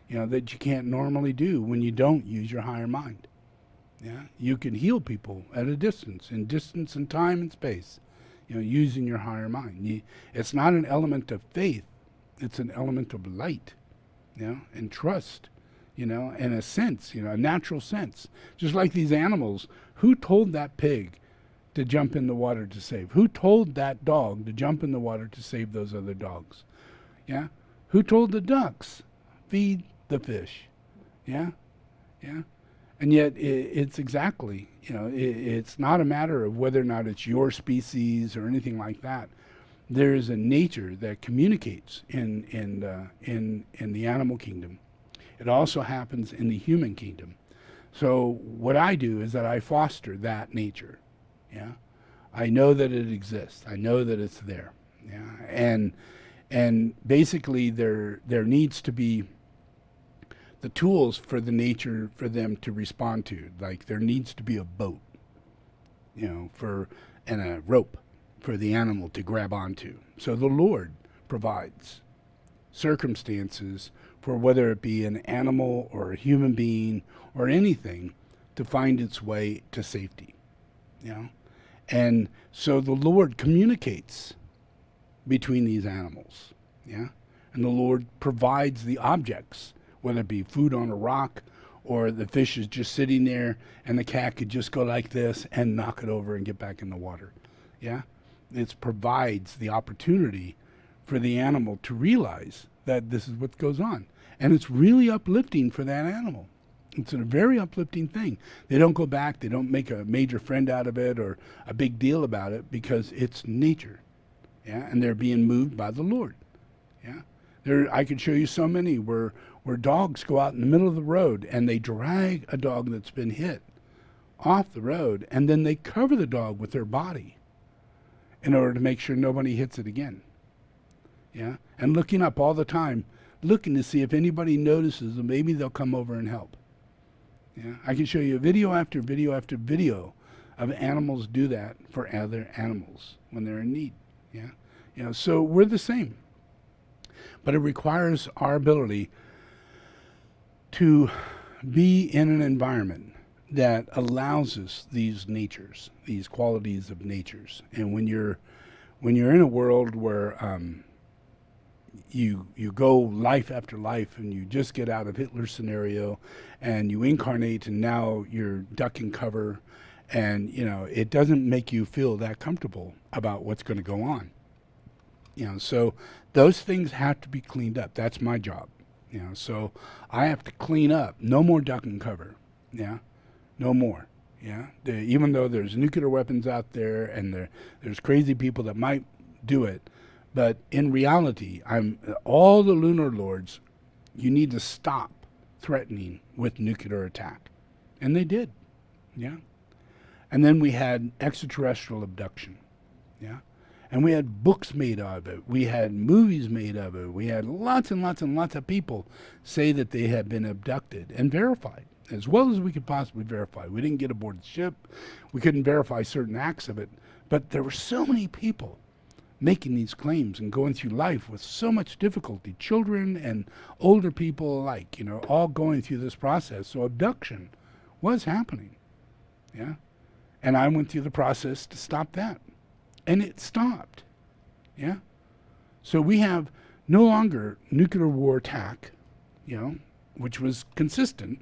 that you can't normally do when you don't use your higher mind. Yeah, you can heal people at a distance, in distance and time and space, using your higher mind. It's not an element of faith; it's an element of light, and trust, and a sense, a natural sense. Just like these animals, who told that pig to jump in the water to save? Who told that dog to jump in the water to save those other dogs? Yeah, who told the ducks feed the fish? Yeah. And yet it's exactly, it's not a matter of whether or not it's your species or anything like that. There is a nature that communicates in the animal kingdom. It also happens in the human kingdom. So what I do is that I foster that nature. Yeah, I know that it exists. I know that it's there. Yeah, and basically there needs to be the tools for the nature for them to respond to. Like there needs to be a boat, and a rope for the animal to grab onto. So the Lord provides circumstances for whether it be an animal or a human being or anything to find its way to safety. And so the Lord communicates between these animals. Yeah, and the Lord provides the objects, whether it be food on a rock or the fish is just sitting there and the cat could just go like this and knock it over and get back in the water. Yeah, it provides the opportunity for the animal to realize that this is what goes on. And it's really uplifting for that animal. It's a very uplifting thing. They don't go back, they don't make a major friend out of it or a big deal about it because it's nature. Yeah, and they're being moved by the Lord. Yeah. I could show you so many where dogs go out in the middle of the road and they drag a dog that's been hit off the road, and then they cover the dog with their body in order to make sure nobody hits it again. Yeah, and looking up all the time, looking to see if anybody notices, and maybe they'll come over and help. Yeah, I can show you video after video after video of animals do that for other animals when they're in need. Yeah, so we're the same. But it requires our ability to be in an environment that allows us these natures, these qualities of natures. And when you're in a world where you go life after life and you just get out of Hitler's scenario and you incarnate and now you're duck and cover, and it doesn't make you feel that comfortable about what's going to go on. So those things have to be cleaned up. That's my job. So I have to clean up. No more duck and cover. Yeah, no more. Yeah, even though there's nuclear weapons out there and there's crazy people that might do it, but in reality, all the lunar lords. You need to stop threatening with nuclear attack, and they did. Yeah, and then we had extraterrestrial abduction. Yeah. And we had books made of it. We had movies made of it. We had lots and lots and lots of people say that they had been abducted and verified, as well as we could possibly verify. We didn't get aboard the ship. We couldn't verify certain acts of it. But there were so many people making these claims and going through life with so much difficulty, children and older people alike, all going through this process. So abduction was happening. Yeah. And I went through the process to stop that. And it stopped. Yeah. So we have no longer nuclear war attack, which was consistent,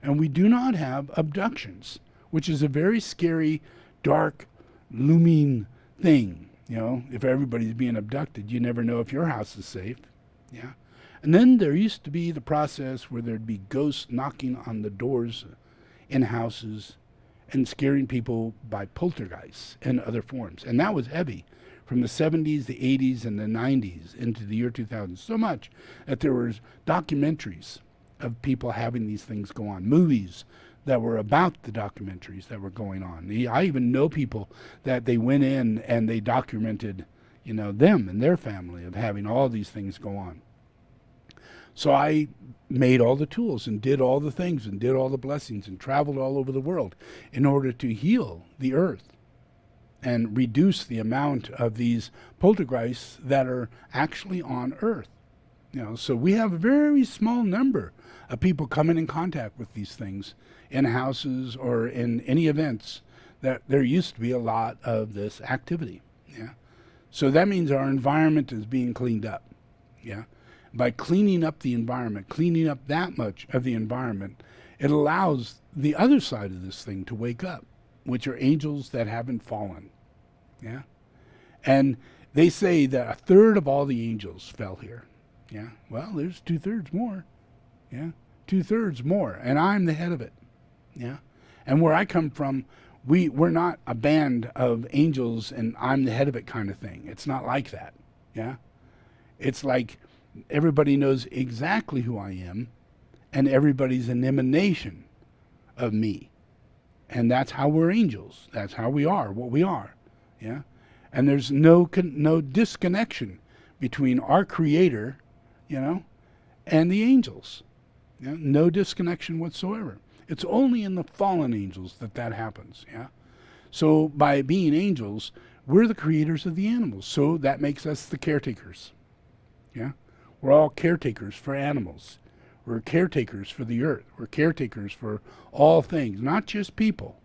and we do not have abductions, which is a very scary, dark, looming thing. If everybody's being abducted, you never know if your house is safe. Yeah. And then there used to be the process where there'd be ghosts knocking on the doors in houses and scaring people by poltergeists and other forms. And that was heavy from the 70s, the 80s, and the 90s into the year 2000. So much that there was documentaries of people having these things go on, movies that were about the documentaries that were going on. I even know people that they went in and they documented, them and their family of having all these things go on. So I made all the tools and did all the things and did all the blessings and traveled all over the world in order to heal the earth and reduce the amount of these poltergeists that are actually on earth. So we have a very small number of people coming in contact with these things in houses or in any events that there used to be a lot of this activity. Yeah. So that means our environment is being cleaned up. Yeah. By cleaning up the environment, cleaning up that much of the environment, it allows the other side of this thing to wake up, which are angels that haven't fallen. Yeah. And they say that a third of all the angels fell here. Yeah. Well, there's 2/3 more. Yeah. 2/3 more. And I'm the head of it. Yeah. And where I come from, we're not a band of angels and I'm the head of it kind of thing. It's not like that. Yeah. It's like everybody knows exactly who I am and everybody's an emanation of me. And that's how we're angels. That's how we are, what we are. Yeah. And there's no disconnection between our creator, and the angels. Yeah? No disconnection whatsoever. It's only in the fallen angels that happens. Yeah. So by being angels, we're the creators of the animals. So that makes us the caretakers. Yeah. We're all caretakers for animals. We're caretakers for the earth. We're caretakers for all things, not just people,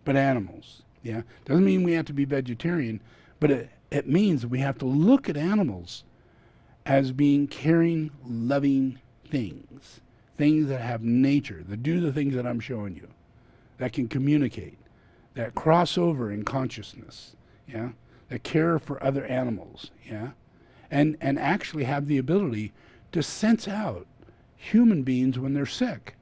but animals. Yeah. Doesn't mean we have to be vegetarian, but it means that we have to look at animals as being caring, loving things. Things that have nature, that do the things that I'm showing you, that can communicate, that cross over in consciousness, yeah, that care for other animals, yeah, and actually have the ability to sense out human beings when they're sick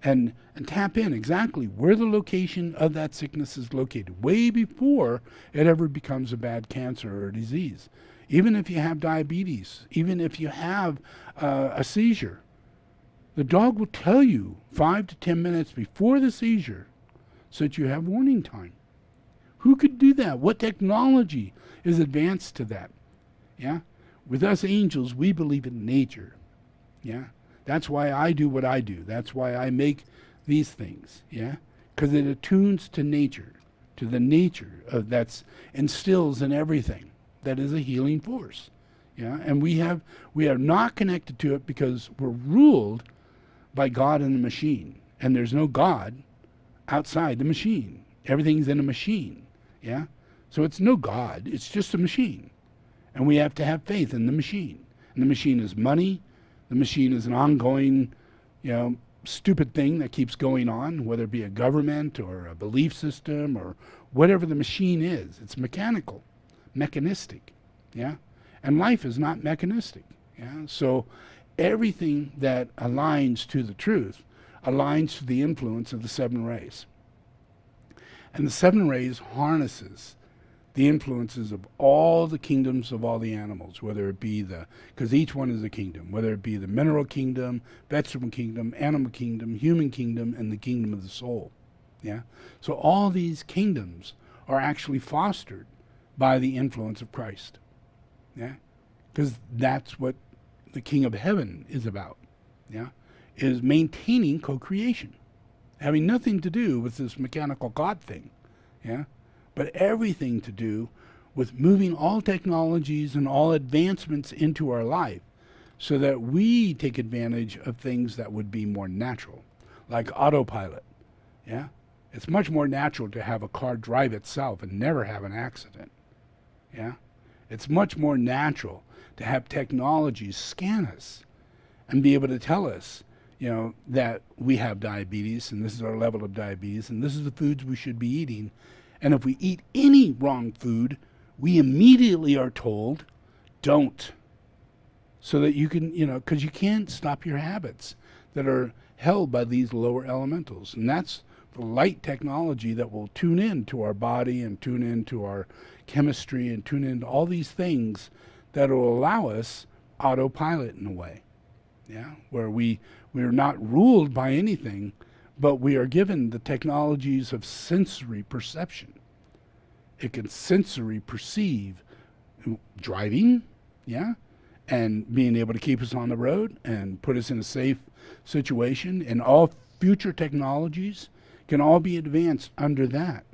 and tap in exactly where the location of that sickness is located, way before it ever becomes a bad cancer or a disease. Even if you have diabetes, even if you have a seizure, the dog will tell you 5 to 10 minutes before the seizure so that you have warning time. Who could do that? What technology is advanced to that? Yeah? With us angels, we believe in nature. Yeah? That's why I do what I do. That's why I make these things. Yeah? Because it attunes to nature, to the nature of that's instills in everything that is a healing force. Yeah? And we are not connected to it because we're ruled by God and the machine. And there's no God outside the machine. Everything's in a machine. Yeah? So it's no God. It's just a machine. And we have to have faith in the machine. And the machine is money. The machine is an ongoing, stupid thing that keeps going on, whether it be a government or a belief system or whatever the machine is. It's mechanical, mechanistic. Yeah? And life is not mechanistic. Yeah? So everything that aligns to the truth aligns to the influence of the 7 rays. And the 7 rays harnesses the influences of all the kingdoms of all the animals, whether it be because each one is a kingdom, whether it be the mineral kingdom, vegetable kingdom, animal kingdom, human kingdom, and the kingdom of the soul. Yeah. So all these kingdoms are actually fostered by the influence of Christ. Yeah. Because that's what the King of Heaven is about. Yeah. Is maintaining co-creation, having nothing to do with this mechanical God thing. Yeah. But everything to do with moving all technologies and all advancements into our life so that we take advantage of things that would be more natural, like autopilot. Yeah? It's much more natural to have a car drive itself and never have an accident. Yeah? It's much more natural to have technologies scan us and be able to tell us, that we have diabetes and this is our level of diabetes and this is the foods we should be eating. And if we eat any wrong food, we immediately are told, don't. So that you can, because you can't stop your habits that are held by these lower elementals. And that's the light technology that will tune in to our body and tune into our chemistry and tune into all these things that will allow us autopilot in a way. Yeah, where we're not ruled by anything but we are given the technologies of sensory perception. It can sensory perceive driving, yeah, and being able to keep us on the road and put us in a safe situation. And all future technologies can all be advanced under that.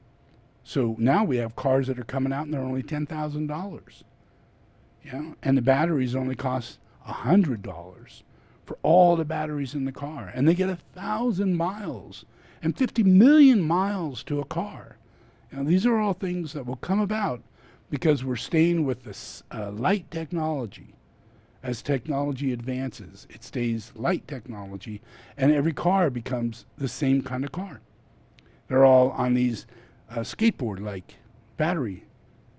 So now we have cars that are coming out and they're only $10,000. Yeah, and the batteries only cost $100 for all the batteries in the car, and they get 1,000 miles and 50 million miles to a car. Now, these are all things that will come about because we're staying with this light technology. As technology advances, it stays light technology, and every car becomes the same kind of car. They're all on these skateboard-like battery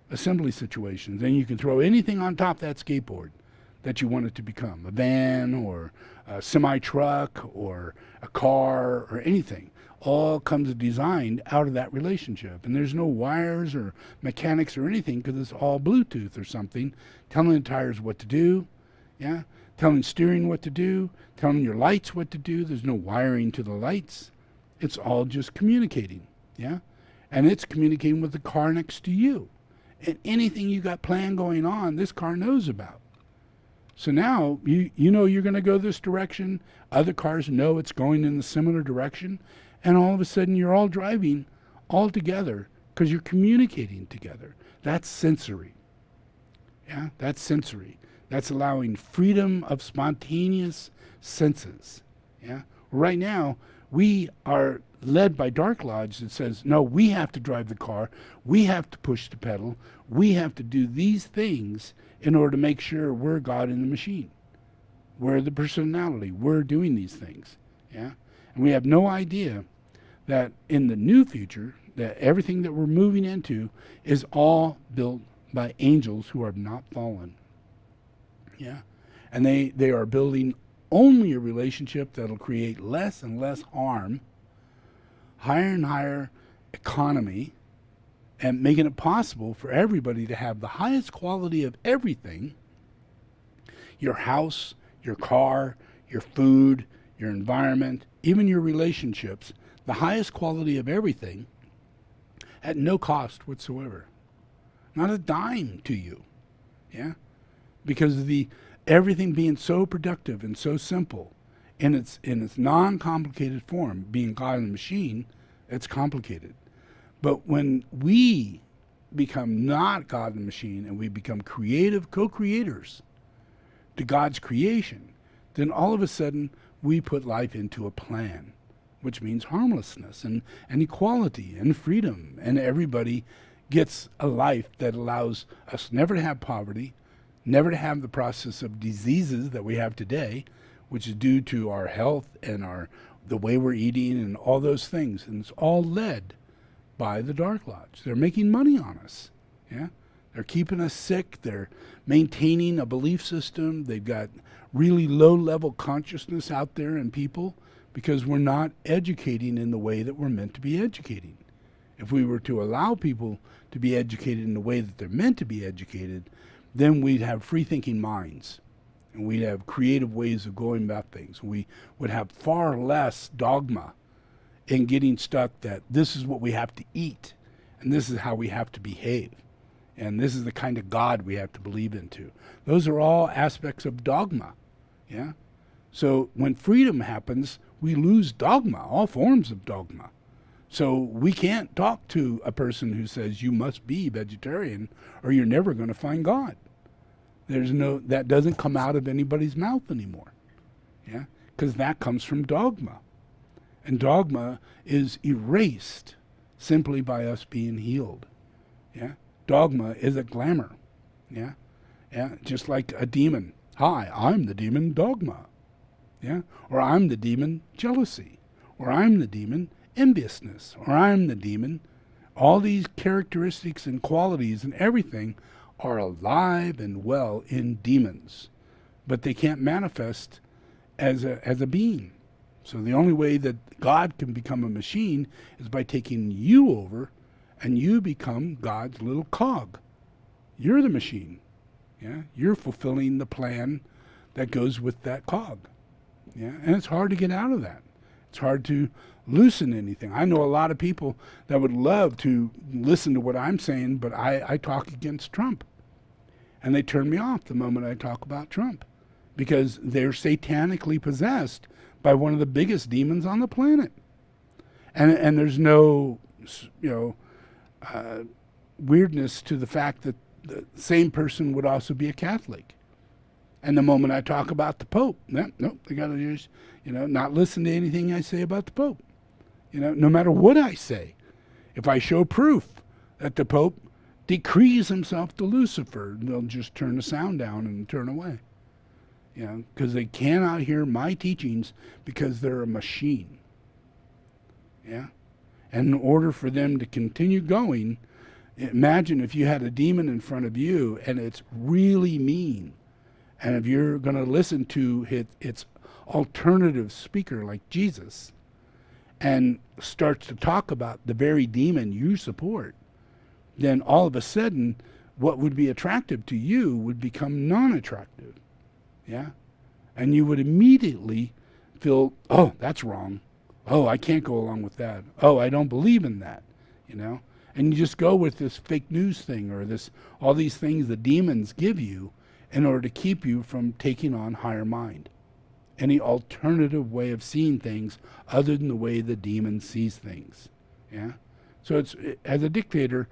assembly situations, and you can throw anything on top of that skateboard that you want it to become, a van or a semi-truck or a car or anything. All comes designed out of that relationship. And there's no wires or mechanics or anything because it's all Bluetooth or something, telling the tires what to do, yeah, telling steering what to do, telling your lights what to do. There's no wiring to the lights. It's all just communicating, yeah? And it's communicating with the car next to you. And anything you got planned going on, this car knows about. So now you know you're going to go this direction. Other cars know it's going in the similar direction. And all of a sudden you're all driving all together because you're communicating together. That's sensory. Yeah, that's sensory. That's allowing freedom of spontaneous senses. Yeah. Right now, we are led by Dark Lodge that says, no, we have to drive the car. We have to push the pedal. We have to do these things in order to make sure we're God in the machine. We're the personality. We're doing these things. Yeah. And we have no idea that in the new future, that everything that we're moving into is all built by angels who are not fallen. Yeah. And they are building only a relationship that'll create less and less harm, higher and higher economy, and making it possible for everybody to have the highest quality of everything. Your house, your car, your food, your environment, even your relationships, the highest quality of everything at no cost whatsoever. Not a dime to you. Yeah? Because of the everything being so productive and so simple in its non-complicated form, being God in the machine, it's complicated. But when we become not God in the machine and we become creative co-creators to God's creation, then all of a sudden we put life into a plan, which means harmlessness and equality and freedom, and everybody gets a life that allows us never to have poverty, never to have the process of diseases that we have today, which is due to our health and the way we're eating and all those things. And it's all led by the Dark Lodge. They're making money on us. Yeah? They're keeping us sick. They're maintaining a belief system. They've got really low-level consciousness out there in people because we're not educating in the way that we're meant to be educating. If we were to allow people to be educated in the way that they're meant to be educated, then we'd have free-thinking minds, and we'd have creative ways of going about things. We would have far less dogma in getting stuck that this is what we have to eat, and this is how we have to behave, and this is the kind of God we have to believe into. Those are all aspects of dogma, yeah? So when freedom happens, we lose dogma, all forms of dogma. So we can't talk to a person who says you must be vegetarian or you're never going to find God. That doesn't come out of anybody's mouth anymore. Yeah? Because that comes from dogma. And dogma is erased simply by us being healed. Yeah? Dogma is a glamour. Yeah? Yeah? Just like a demon. Hi, I'm the demon dogma. Yeah? Or I'm the demon jealousy. Or I'm the demon enviousness, or I'm the demon. All these characteristics and qualities and everything are alive and well in demons, but they can't manifest as a being. So the only way that God can become a machine is by taking you over, and you become God's little cog. You're the machine. Yeah, you're fulfilling the plan that goes with that cog. Yeah, and it's hard to get out of that. It's hard to loosen anything. I know a lot of people that would love to listen to what I'm saying, but I talk against Trump. And they turn me off the moment I talk about Trump, because they're satanically possessed by one of the biggest demons on the planet. And there's no, weirdness to the fact that the same person would also be a Catholic. And the moment I talk about the Pope, they got to just, not listen to anything I say about the Pope. No matter what I say, if I show proof that the Pope decrees himself to Lucifer, they'll just turn the sound down and turn away. Because they cannot hear my teachings because they're a machine. Yeah? And in order for them to continue going, imagine if you had a demon in front of you and it's really mean. And if you're going to listen to its alternative speaker like Jesus and starts to talk about the very demon you support, then all of a sudden what would be attractive to you would become non-attractive. Yeah? And you would immediately feel, oh, that's wrong. Oh, I can't go along with that. Oh, I don't believe in that. And you just go with this fake news thing or all these things the demons give you in order to keep you from taking on higher mind. Any alternative way of seeing things other than the way the demon sees things. Yeah? So as a dictator,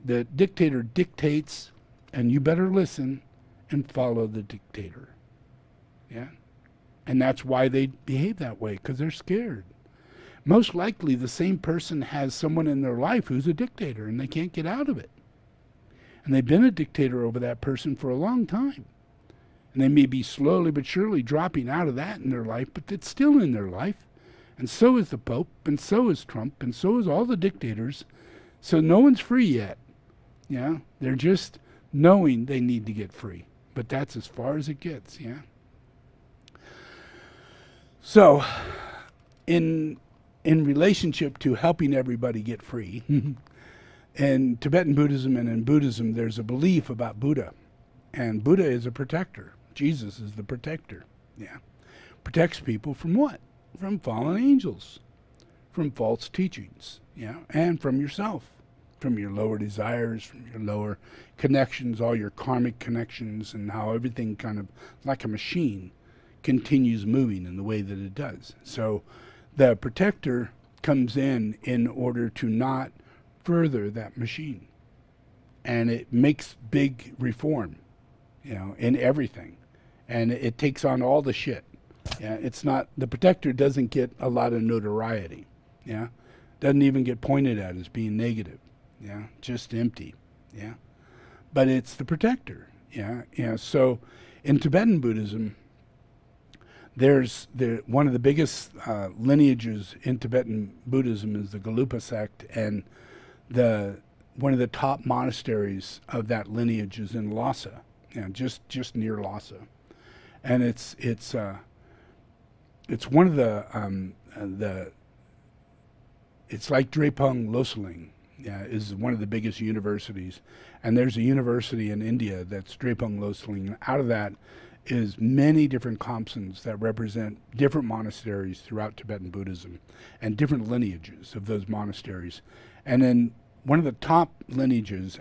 the dictator dictates, and you better listen and follow the dictator. Yeah? And that's why they behave that way, because they're scared. Most likely the same person has someone in their life who's a dictator and they can't get out of it. And they've been a dictator over that person for a long time. And they may be slowly but surely dropping out of that in their life, but it's still in their life. And so is the Pope, and so is Trump, and so is all the dictators. So no one's free yet. Yeah? They're just knowing they need to get free. But that's as far as it gets, yeah? So, in relationship to helping everybody get free, in Tibetan Buddhism and in Buddhism, there's a belief about Buddha. And Buddha is a protector. Jesus is the protector. Yeah. Protects people from what? From fallen angels, from false teachings, yeah, and from yourself, from your lower desires, from your lower connections, all your karmic connections, and how everything kind of, like a machine, continues moving in the way that it does. So the protector comes in order to not further that machine. And it makes big reform, in everything. And it takes on all the shit. Yeah, it's not, the protector doesn't get a lot of notoriety. Yeah, doesn't even get pointed at as being negative. Yeah, just empty. Yeah, but it's the protector. Yeah. So in Tibetan Buddhism, there's one of the biggest lineages in Tibetan Buddhism is the Gelupa Sect, and one of the top monasteries of that lineage is in Lhasa, just near Lhasa, and it's one of the it's like Drepung Losling, is one of the biggest universities, and there's a university in India that's Drepung Losling. Out of that is many different Khamstens that represent different monasteries throughout Tibetan Buddhism and different lineages of those monasteries. And then one of the top lineages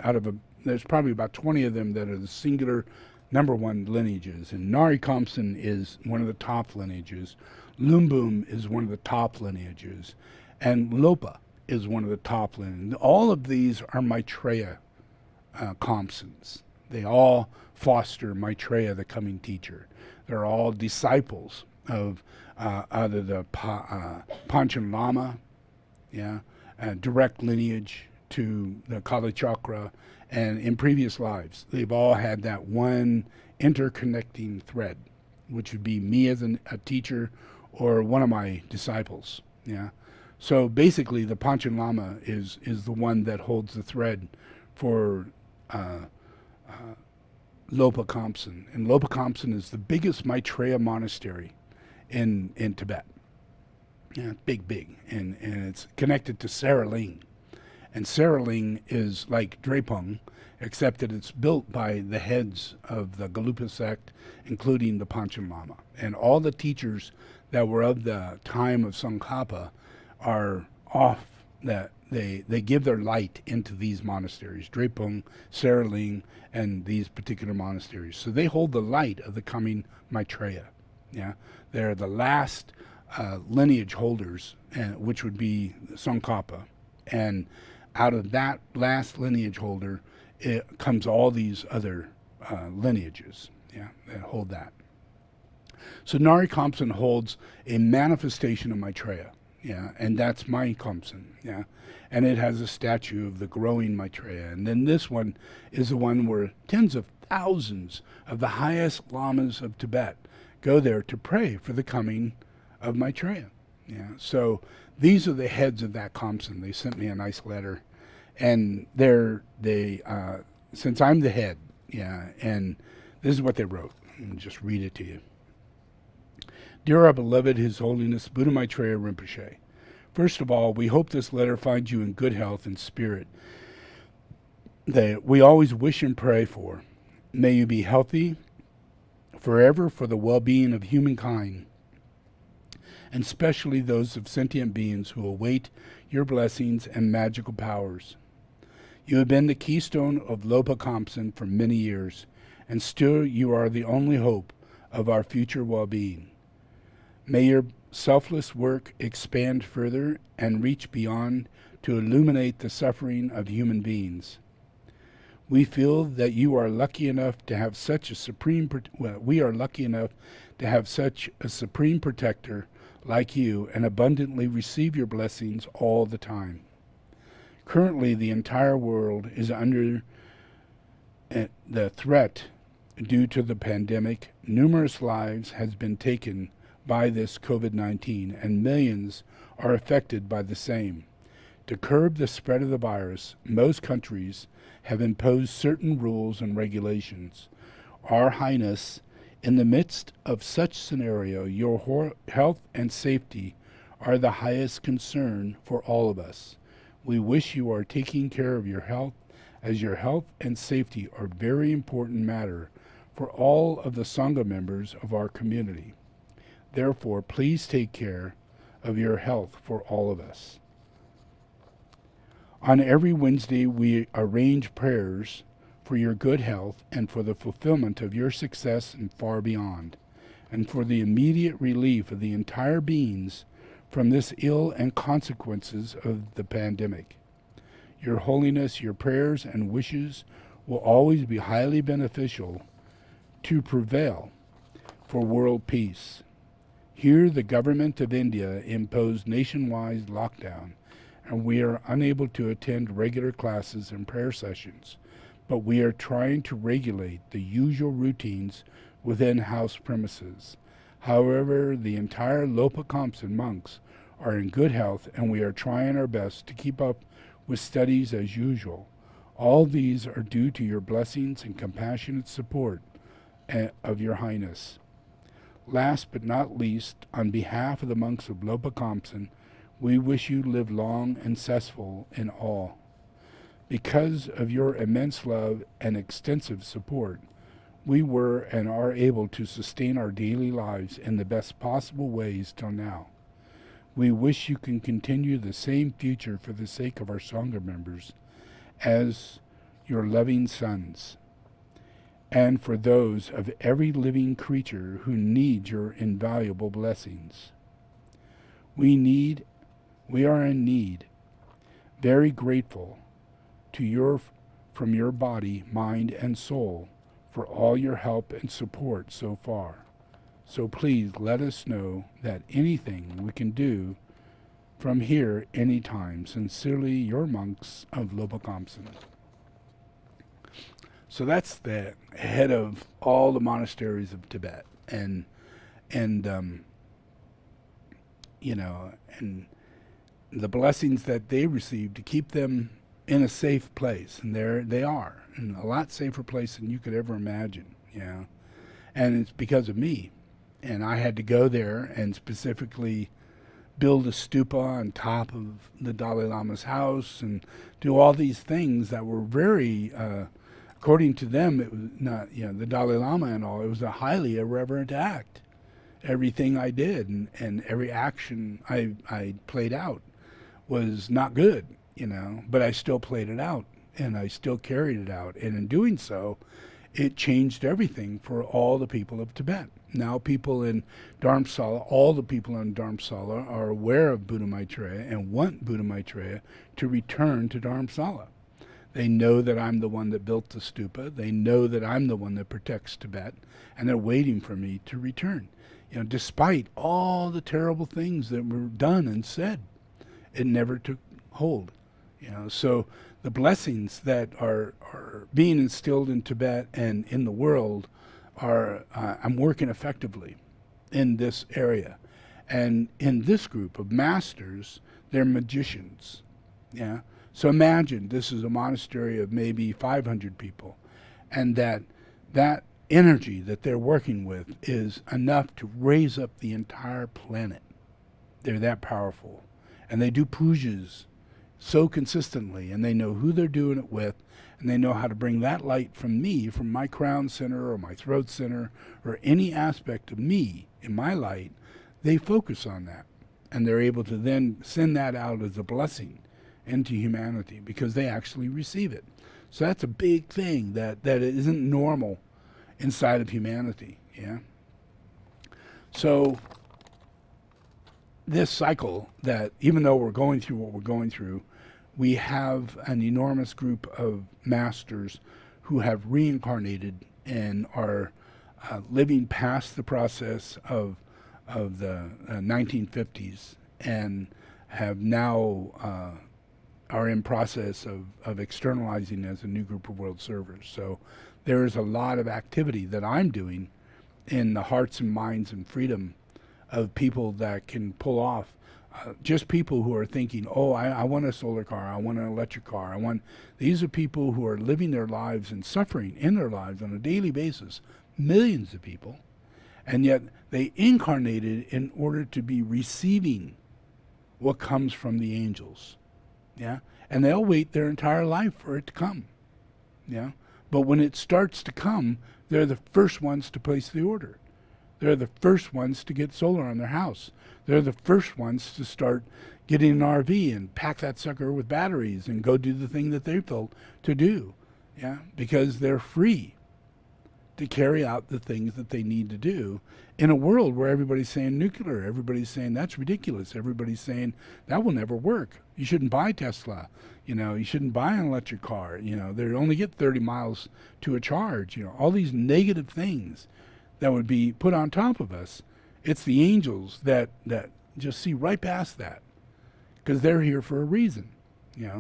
there's probably about 20 of them that are the singular number one lineages. And Ngari Khamsten is one of the top lineages. Lumbum is one of the top lineages. And Lopa is one of the top lineages. All of these are Maitreya Khamstens. They all foster Maitreya, the coming teacher. They're all disciples of either the Panchen Lama, direct lineage to the Kali Chakra, and in previous lives, they've all had that one interconnecting thread, which would be me as a teacher or one of my disciples. Yeah. So basically, the Panchen Lama is the one that holds the thread for Lopa Khamsten. And Lopa Khamsten is the biggest Maitreya monastery in Tibet. Yeah, big. And it's connected to Sera Ling. And Sera Ling is like Drepung, except that it's built by the heads of the Gelupa Sect, including the Panchen Lama. And all the teachers that were of the time of Tsongkhapa are off, that they give their light into these monasteries, Drepung, Sera Ling, and these particular monasteries. So they hold the light of the coming Maitreya. Yeah, they're the last lineage holders, which would be Tsongkhapa, and out of that last lineage holder, it comes all these other lineages. Yeah, that hold that. So Ngari Khamsten holds a manifestation of Maitreya. Yeah, and that's my Khamsten. Yeah, and it has a statue of the growing Maitreya. And then this one is the one where tens of thousands of the highest lamas of Tibet go there to pray for the coming of Maitreya. Yeah, so these are the heads of that Khamsten. They sent me a nice letter, and since I'm the head, yeah, and this is what they wrote. I'll just read it to you. Dear our beloved His Holiness Buddha Maitreya Rinpoche, first of all, we hope this letter finds you in good health and spirit that we always wish and pray for. May you be healthy forever for the well-being of humankind, and especially those of sentient beings who await your blessings and magical powers. You have been the keystone of Gelupa Khamsten for many years, and still you are the only hope of our future well-being. May your selfless work expand further and reach beyond to illuminate the suffering of human beings. We feel that you are lucky enough to have such a supreme protector like you, and abundantly receive your blessings all the time. Currently, the entire world is under the threat due to the pandemic. Numerous lives has been taken by this COVID-19, and millions are affected by the same. To curb the spread of the virus, most countries have imposed certain rules and regulations. Our Highness, in the midst of such scenario, your health and safety are the highest concern for all of us. We wish you are taking care of your health, as your health and safety are a very important matter for all of the Sangha members of our community. Therefore, please take care of your health for all of us. On every Wednesday, we arrange prayers for your good health and for the fulfillment of your success and far beyond, and for the immediate relief of the entire beings from this ill and consequences of the pandemic. Your Holiness, your prayers and wishes will always be highly beneficial to prevail for world peace. Here, the government of India imposed nationwide lockdown, and we are unable to attend regular classes and prayer sessions, but we are trying to regulate the usual routines within house premises. However, the entire Gelupa Khamsten monks are in good health, and we are trying our best to keep up with studies as usual. All these are due to your blessings and compassionate support of your Highness. Last but not least, on behalf of the monks of Gelupa Khamsten, we wish you live long and successful in all. Because of your immense love and extensive support, we were and are able to sustain our daily lives in the best possible ways till now. We wish you can continue the same future for the sake of our Sangha members as your loving sons, and for those of every living creature who need your invaluable blessings. We are in need, very grateful to from your body, mind, and soul for all your help and support so far. So please let us know that anything we can do from here anytime. Sincerely, your monks of Gelupa Khamsten. So that's the head of all the monasteries of Tibet, and the blessings that they receive to keep them in a safe place, and they are in a lot safer place than you could ever imagine. Yeah, and it's because of me, and I had to go there and specifically build a stupa on top of the Dalai Lama's house and do all these things that were very, according to them, it was not, the Dalai Lama and all, it was a highly irreverent act. Everything I did and every action I played out was not good, but I still played it out, and I still carried it out. And in doing so, it changed everything for all the people of Tibet. Now people in Dharamsala, all the people in Dharamsala are aware of Buddha Maitreya and want Buddha Maitreya to return to Dharamsala. They know that I'm the one that built the stupa. They know that I'm the one that protects Tibet, and they're waiting for me to return. Despite all the terrible things that were done and said, it never took hold. So the blessings that are being instilled in Tibet and in the world are, I'm working effectively in this area. And in this group of masters, they're magicians. Yeah. So imagine this is a monastery of maybe 500 people, and that energy that they're working with is enough to raise up the entire planet. They're that powerful. And they do pujas so consistently, and they know who they're doing it with, and they know how to bring that light from me, from my crown center or my throat center, or any aspect of me in my light. They focus on that, and they're able to then send that out as a blessing into humanity because they actually receive it. So that's a big thing that isn't normal inside of humanity. Yeah. So this cycle, that even though we're going through what we're going through, we have an enormous group of masters who have reincarnated and are living past the process of the 1950s and have now are in process of externalizing as a new group of world servers. So there is a lot of activity that I'm doing in the hearts and minds and freedom of people that can pull off, just people who are thinking, oh, I want a solar car, I want an electric car, these are people who are living their lives and suffering in their lives on a daily basis, millions of people, and yet they incarnated in order to be receiving what comes from the angels. Yeah, and they'll wait their entire life for it to come. Yeah, but when it starts to come, they're the first ones to place the order. They're the first ones to get solar on their house. They're the first ones to start getting an RV and pack that sucker with batteries and go do the thing that they felt to do. Yeah, because they're free to carry out the things that they need to do in a world where everybody's saying nuclear, everybody's saying that's ridiculous, everybody's saying that will never work. You shouldn't buy Tesla, you shouldn't buy an electric car, they only get 30 miles to a charge, all these negative things that would be put on top of us. It's the angels that just see right past that, because they're here for a reason.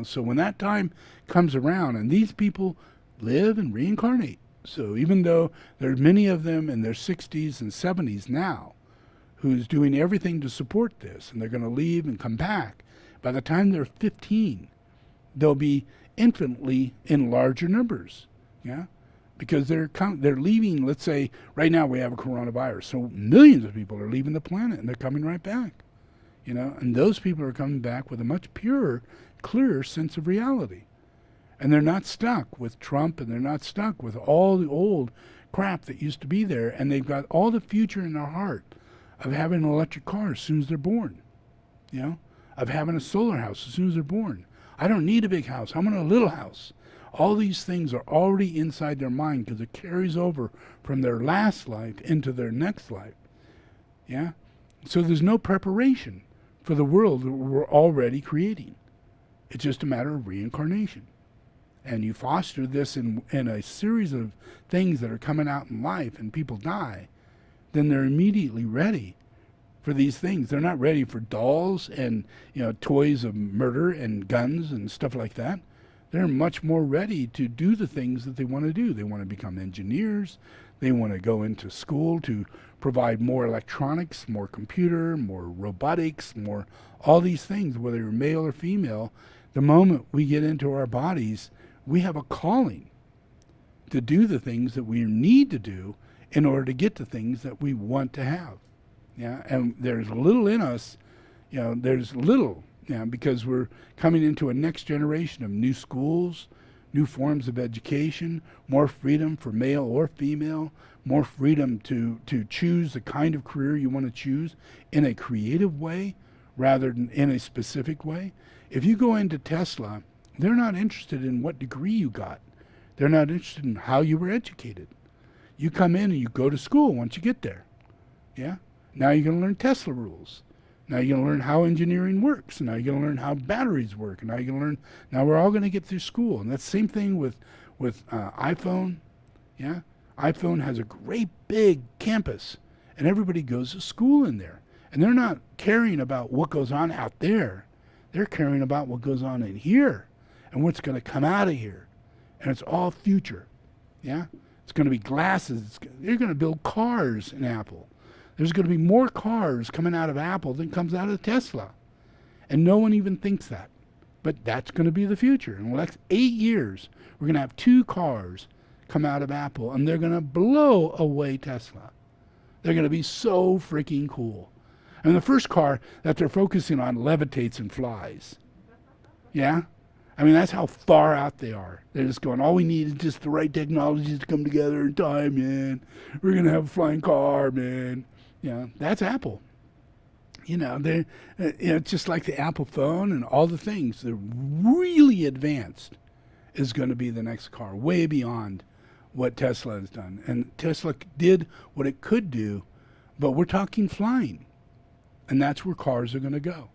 So when that time comes around, and these people live and reincarnate, so even though there's many of them in their 60s and 70s now who's doing everything to support this, and they're going to leave and come back, by the time they're 15, they'll be infinitely in larger numbers. Yeah. Because they're leaving, let's say, right now we have a coronavirus, so millions of people are leaving the planet, and they're coming right back, and those people are coming back with a much purer, clearer sense of reality. And they're not stuck with Trump, and they're not stuck with all the old crap that used to be there, and they've got all the future in their heart of having an electric car as soon as they're born, of having a solar house as soon as they're born. I don't need a big house, I want a little house. All these things are already inside their mind because it carries over from their last life into their next life. Yeah? So there's no preparation for the world that we're already creating. It's just a matter of reincarnation. And you foster this in a series of things that are coming out in life and people die, then they're immediately ready for these things. They're not ready for dolls and toys of murder and guns and stuff like that. They're much more ready to do the things that they want to do. They want to become engineers. They want to go into school to provide more electronics, more computer, more robotics, more all these things, whether you're male or female. The moment we get into our bodies, we have a calling to do the things that we need to do in order to get the things that we want to have. Yeah, and there's little in us, there's little. Yeah, because we're coming into a next generation of new schools, new forms of education, more freedom for male or female, more freedom to choose the kind of career you want to choose in a creative way rather than in a specific way. If you go into Tesla, they're not interested in what degree you got. They're not interested in how you were educated. You come in and you go to school once you get there. Yeah? Now you're going to learn Tesla rules. Now you're going to learn how engineering works. Now you're going to learn how batteries work. And now you're going to learn. Now we're all going to get through school. And that's the same thing with iPhone. Yeah? iPhone has a great big campus. And everybody goes to school in there. And they're not caring about what goes on out there. They're caring about what goes on in here and what's going to come out of here. And it's all future. Yeah? It's going to be glasses. They're going to build cars in Apple. There's going to be more cars coming out of Apple than comes out of Tesla. And no one even thinks that. But that's going to be the future. In the next 8 years, we're going to have 2 cars come out of Apple, and they're going to blow away Tesla. They're going to be so freaking cool. And the first car that they're focusing on levitates and flies. Yeah? I mean, that's how far out they are. They're just going, all we need is just the right technologies to come together in time, man. We're going to have a flying car, man. That's Apple. They're just like the Apple phone and all the things. They're really advanced is going to be the next car, way beyond what Tesla has done. And Tesla did what it could do, but we're talking flying. And that's where cars are going to go.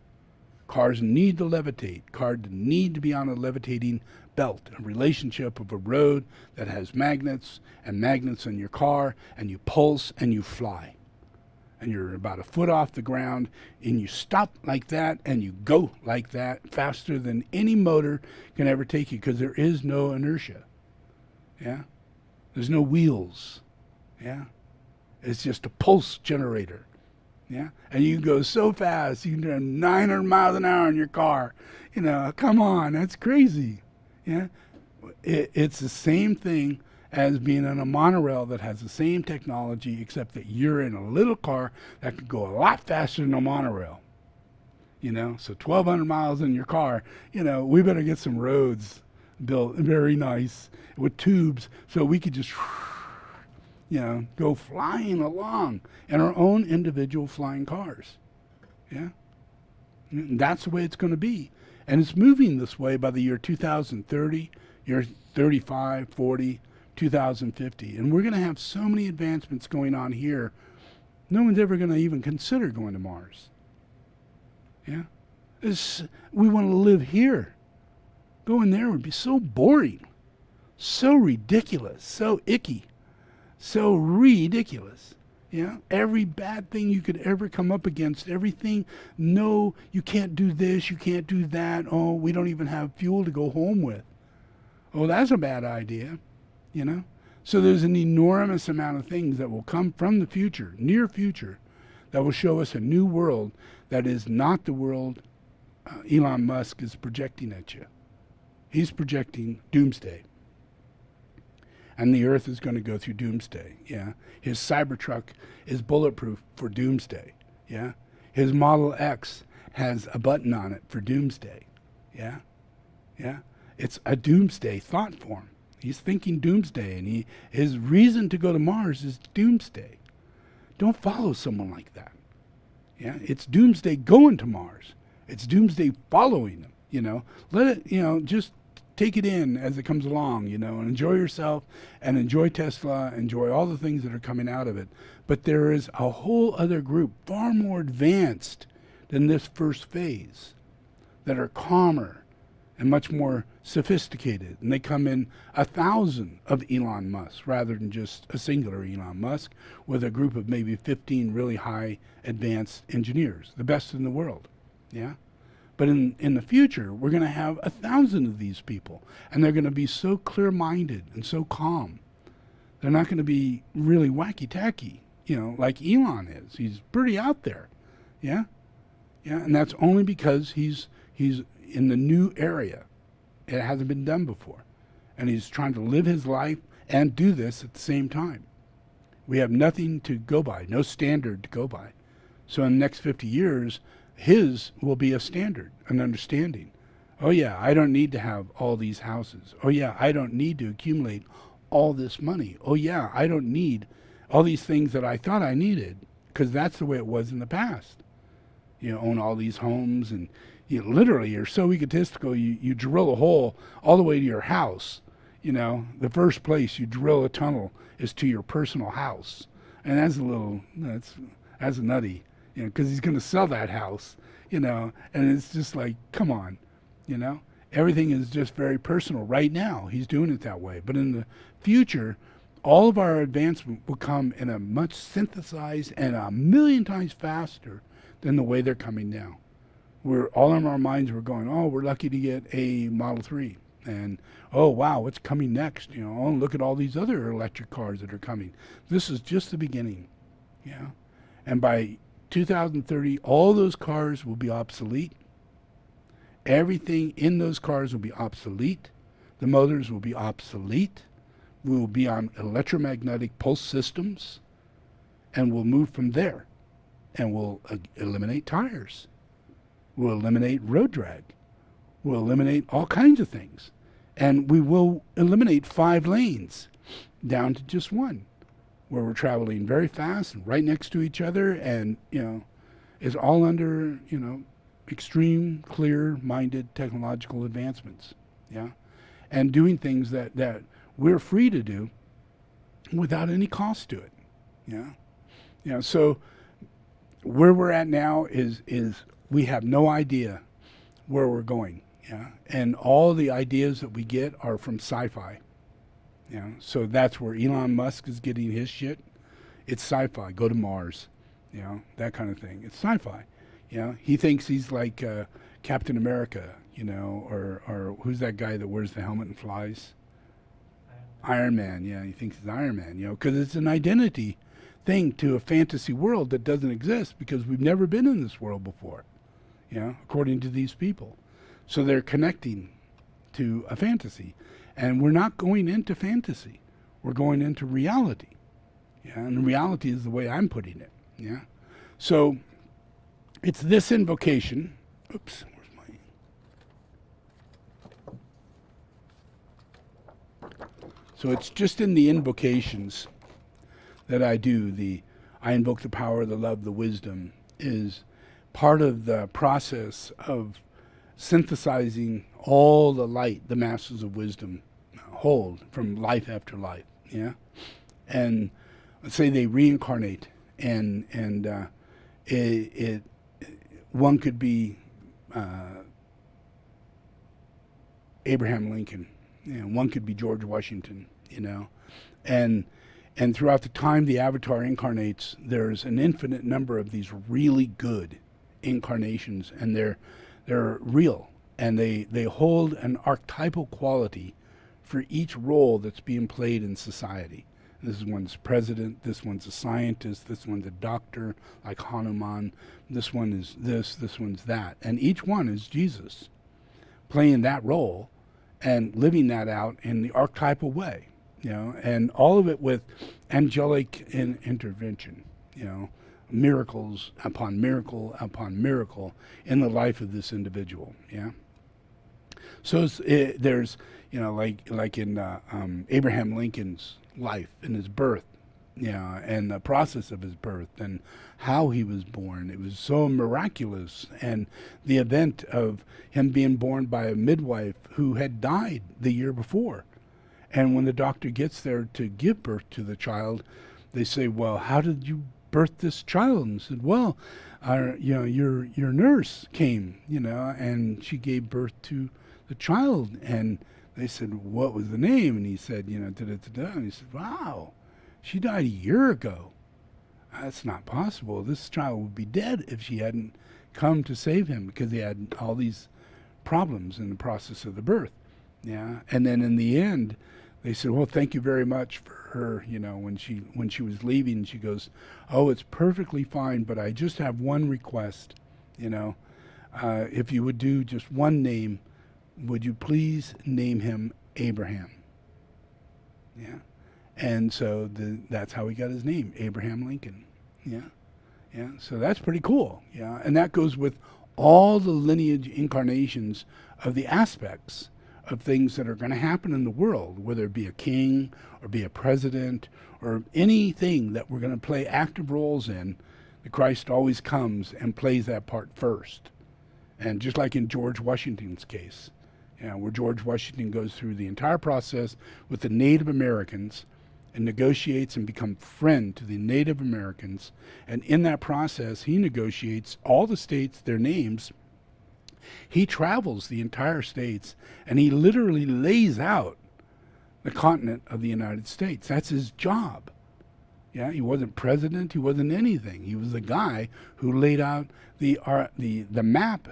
Cars need to levitate. Cars need to be on a levitating belt, a relationship of a road that has magnets and magnets in your car, and you pulse and you fly. And you're about a foot off the ground, and you stop like that, and you go like that faster than any motor can ever take you, because there is no inertia. Yeah? There's no wheels. Yeah? It's just a pulse generator. Yeah, and you can go so fast, you can do 900 miles an hour in your car. Come on, that's crazy. Yeah, it's the same thing as being on a monorail that has the same technology, except that you're in a little car that could go a lot faster than a monorail. So 1,200 miles in your car. We better get some roads built very nice with tubes so we could just go flying along in our own individual flying cars. Yeah? And that's the way it's going to be. And it's moving this way by the year 2030, year 35, 40, 2050. And we're going to have so many advancements going on here, no one's ever going to even consider going to Mars. Yeah? We want to live here. Going there would be so boring, so ridiculous, so icky. So ridiculous. Yeah, every bad thing you could ever come up against, everything, no, you can't do this, you can't do that. Oh, we don't even have fuel to go home with. Oh, that's a bad idea, So there's an enormous amount of things that will come from the future, near future, that will show us a new world that is not the world Elon Musk is projecting at you. He's projecting doomsday. And the Earth is going to go through doomsday. Yeah, his Cybertruck is bulletproof for doomsday. Yeah, his Model X has a button on it for doomsday. Yeah, it's a doomsday thought form. He's thinking doomsday, and his reason to go to Mars is doomsday. Don't follow someone like that. Yeah, it's doomsday going to Mars. It's doomsday following them. Let it. Just take it in as it comes along, and enjoy yourself and enjoy Tesla, enjoy all the things that are coming out of it. But there is a whole other group far more advanced than this first phase that are calmer and much more sophisticated. And they come in 1,000 of Elon Musk rather than just a singular Elon Musk with a group of maybe 15 really high advanced engineers, the best in the world. Yeah. But in the future, we're going to have 1,000 of these people, and they're going to be so clear-minded and so calm. They're not going to be really wacky-tacky, like Elon is. He's pretty out there, yeah, and that's only because he's in the new area. It hasn't been done before, and he's trying to live his life and do this at the same time. We have nothing to go by, no standard to go by. So in the next 50 years, his will be a standard, an understanding. Oh yeah, I don't need to have all these houses. Oh yeah, I don't need to accumulate all this money. Oh yeah, I don't need all these things that I thought I needed, because that's the way it was in the past. Own all these homes, and You literally, you're so egotistical, you drill a hole all the way to your house. You know, the first place you drill a tunnel is to your personal house. And that's nutty, you know, because he's going to sell that house, you know, and it's just like, come on, you know. Everything is just very personal. Right now, he's doing it that way. But in the future, all of our advancement will come in a much synthesized and a million times faster than the way they're coming now. We're all in our minds, we're going, oh, we're lucky to get a Model 3. And, oh, wow, what's coming next? You know, oh, look at all these other electric cars that are coming. This is just the beginning, yeah. And by 2030, all those cars will be obsolete. Everything in those cars will be obsolete. The motors will be obsolete. We will be on electromagnetic pulse systems, and we'll move from there. And we'll eliminate tires. We'll eliminate road drag. We'll eliminate all kinds of things. And we will eliminate 5 lanes down to just one, where we're traveling very fast and right next to each other, and, you know, it's all under, you know, extreme, clear-minded technological advancements, yeah? And doing things that we're free to do without any cost to it, yeah? You know, so where we're at now is we have no idea where we're going, yeah? And all the ideas that we get are from sci-fi, yeah? So that's where Elon Musk is getting his shit. It's sci-fi, go to Mars, you know, that kind of thing. It's sci-fi. You know, he thinks he's like Captain America, you know, or who's that guy that wears the helmet and flies? Iron Man, yeah, he thinks he's Iron Man, you know, because it's an identity thing to a fantasy world that doesn't exist because we've never been in this world before, you know, according to these people. So they're connecting to a fantasy. And we're not going into fantasy. We're going into reality. Yeah, and reality is the way I'm putting it, yeah? So it's this invocation. Oops, where's my... So it's just in the invocations that I do. I invoke the power, the love, the wisdom is part of the process of synthesizing all the light the masters of wisdom hold from life after life, yeah? And let's say they reincarnate, and one could be Abraham Lincoln, you know, one could be George Washington, you know, and throughout the time the avatar incarnates, there's an infinite number of these really good incarnations, and they're real, and they hold an archetypal quality for each role that's being played in society. This one's president, this one's a scientist, this one's a doctor, like Hanuman, this one is this one's that. And each one is Jesus, playing that role and living that out in the archetypal way, you know, and all of it with angelic intervention, you know, miracles upon miracle upon miracle in the life of this individual, yeah. So there's, you know, like in Abraham Lincoln's life and his birth, yeah, and the process of his birth and how he was born. It was so miraculous, and the event of him being born by a midwife who had died the year before. And when the doctor gets there to give birth to the child, they say, "Well, how did you birth this child?" And said, "Well, you know, your nurse came, you know, and she gave birth to the child." And they said, "What was the name?" And he said, you know, da-da-da-da. And he said, "Wow, she died a year ago. That's not possible. This child would be dead if she hadn't come to save him," because he had all these problems in the process of the birth. Yeah. And then in the end, they said, "Well, thank you very much for her." You know, when she was leaving, she goes, "Oh, it's perfectly fine, but I just have one request. You know, if you would do just one name, would you please name him Abraham?" Yeah. And so that's how he got his name, Abraham Lincoln. Yeah. Yeah. So that's pretty cool. Yeah. And that goes with all the lineage incarnations of the aspects of things that are going to happen in the world, whether it be a king or be a president or anything that we're going to play active roles in. The Christ always comes and plays that part first. And just like in George Washington's case, where George Washington goes through the entire process with the Native Americans and negotiates and becomes friend to the Native Americans. And in that process, he negotiates all the states, their names. He travels the entire states, and he literally lays out the continent of the United States. That's his job. Yeah, he wasn't president. He wasn't anything. He was the guy who laid out the map,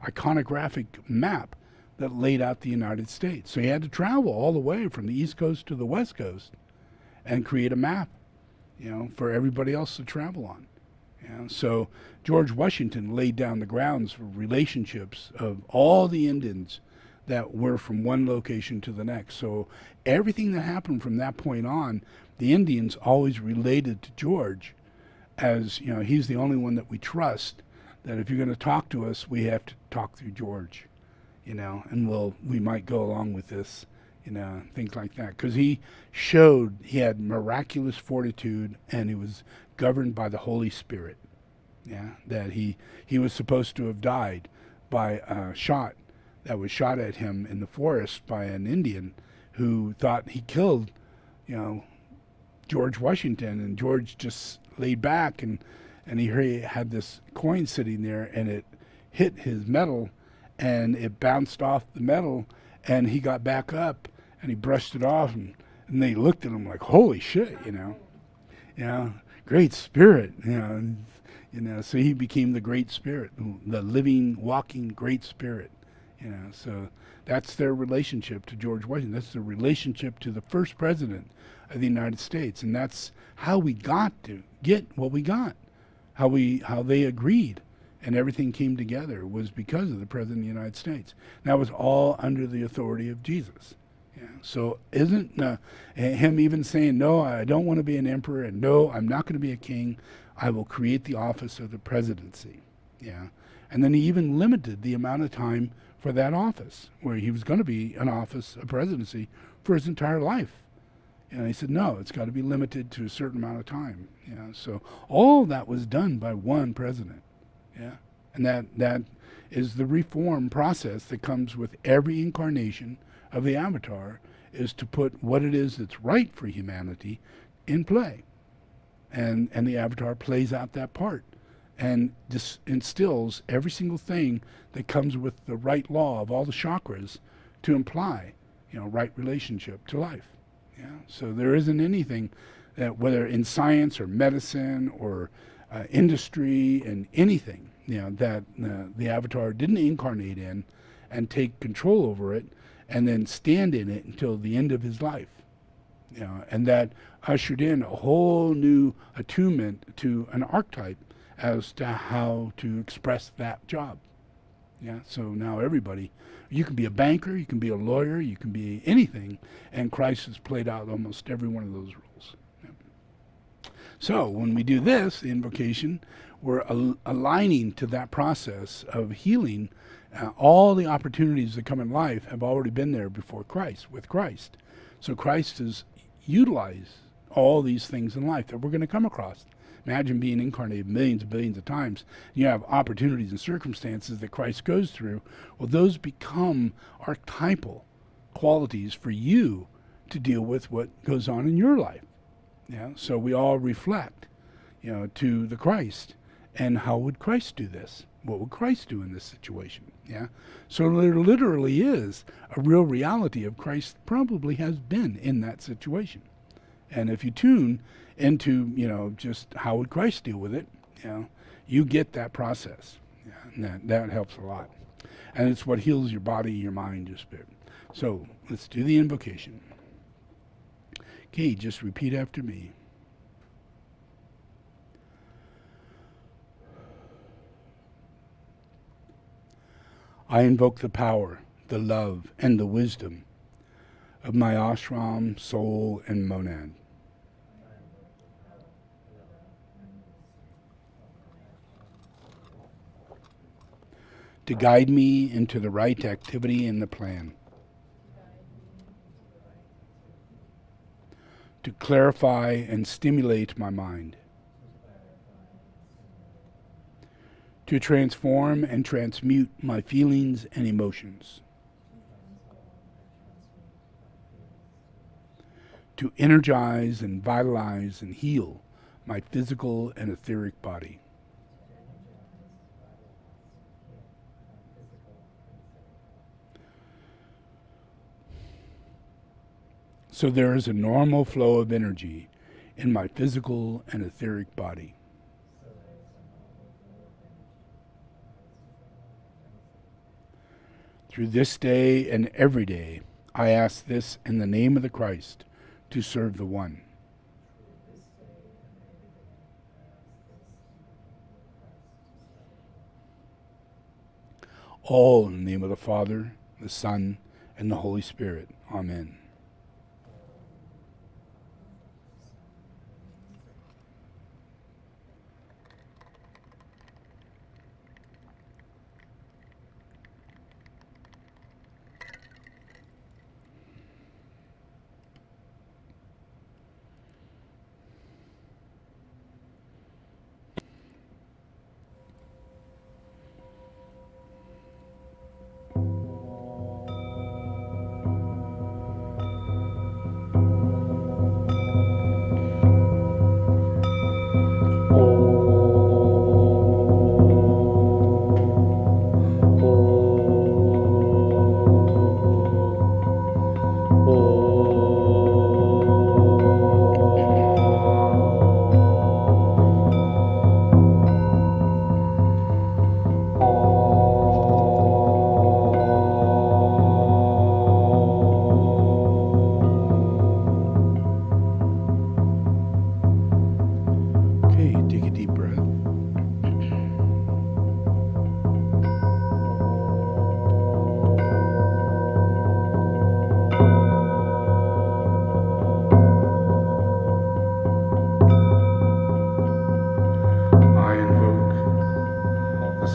iconographic map that laid out the United States. So he had to travel all the way from the East Coast to the West Coast and create a map, for everybody else to travel on. So George Washington laid down the grounds for relationships of all the Indians that were from one location to the next. So everything that happened from that point on, the Indians always related to George as, he's the only one that we trust, that if you're going to talk to us, we have to talk through George, and we might go along with this, things like that. Because he showed he had miraculous fortitude, and he was governed by the Holy Spirit. That he was supposed to have died by a shot that was shot at him in the forest by an Indian who thought he killed, George Washington, and George just laid back and he had this coin sitting there, and it hit his medal, and it bounced off the medal, and he got back up and he brushed it off, and they looked at him like, holy shit, great spirit, so he became the Great Spirit, the living, walking Great Spirit, so that's their relationship to George Washington. That's their relationship to the first president of the United States, and that's how we got to get what we got, how they agreed, and everything came together was because of the President of the United States. That was all under the authority of Jesus. So isn't him even saying, no, I don't want to be an emperor, and no, I'm not going to be a king, I will create the office of the presidency. And then he even limited the amount of time for that office, where he was going to be an office, a presidency, for his entire life. And he said, no, it's got to be limited to a certain amount of time. So all that was done by one president. And that is the reform process that comes with every incarnation of the Avatar, is to put what it is that's right for humanity in play. And the Avatar plays out that part and just instills every single thing that comes with the right law of all the chakras to imply, right relationship to life. So there isn't anything that, whether in science or medicine or industry and anything, that the Avatar didn't incarnate in and take control over it and then stand in it until the end of his life. And that ushered in a whole new attunement to an archetype as to how to express that job. So now everybody, you can be a banker, you can be a lawyer, you can be anything, and Christ has played out almost every one of those roles. So when we do this, the invocation, we're aligning to that process of healing. All the opportunities that come in life have already been there before Christ, with Christ. So Christ has utilized all these things in life that we're going to come across. Imagine being incarnated millions and billions of times. You have opportunities and circumstances that Christ goes through. Well, those become archetypal qualities for you to deal with what goes on in your life. So we all reflect, to the Christ. And how would Christ do this? What would Christ do in this situation? So there literally is a real reality of Christ probably has been in that situation. And if you tune into, just how would Christ deal with it, you get that process. And that helps a lot. And it's what heals your body, your mind, your spirit. So let's do the invocation. Okay, just repeat after me. I invoke the power, the love, and the wisdom of my ashram, soul, and monad. To guide me into the right activity in the plan. To clarify and stimulate my mind. to transform and transmute my feelings and emotions, to energize and vitalize and heal my physical and etheric body. So there is a normal flow of energy in my physical and etheric body. Through this day and every day, I ask this in the name of the Christ to serve the One. All in the name of the Father, the Son, and the Holy Spirit. Amen.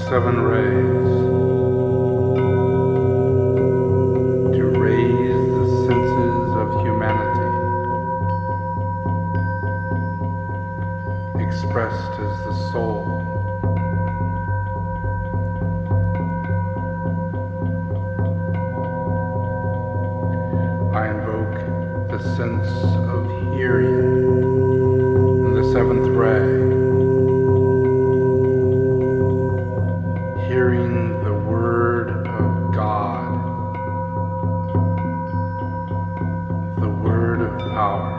Seven rays to raise the senses of humanity, expressed as the soul. I invoke the sense of hearing in the seventh ray, hearing the word of God, the word of power.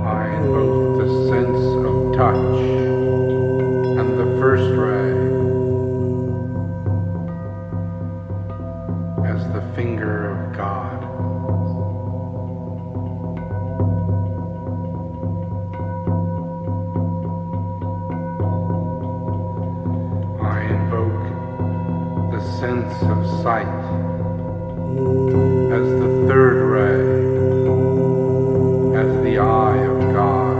I invoke the sense of touch and the first ray as the finger of God. Sense of sight as the third ray, as the eye of God.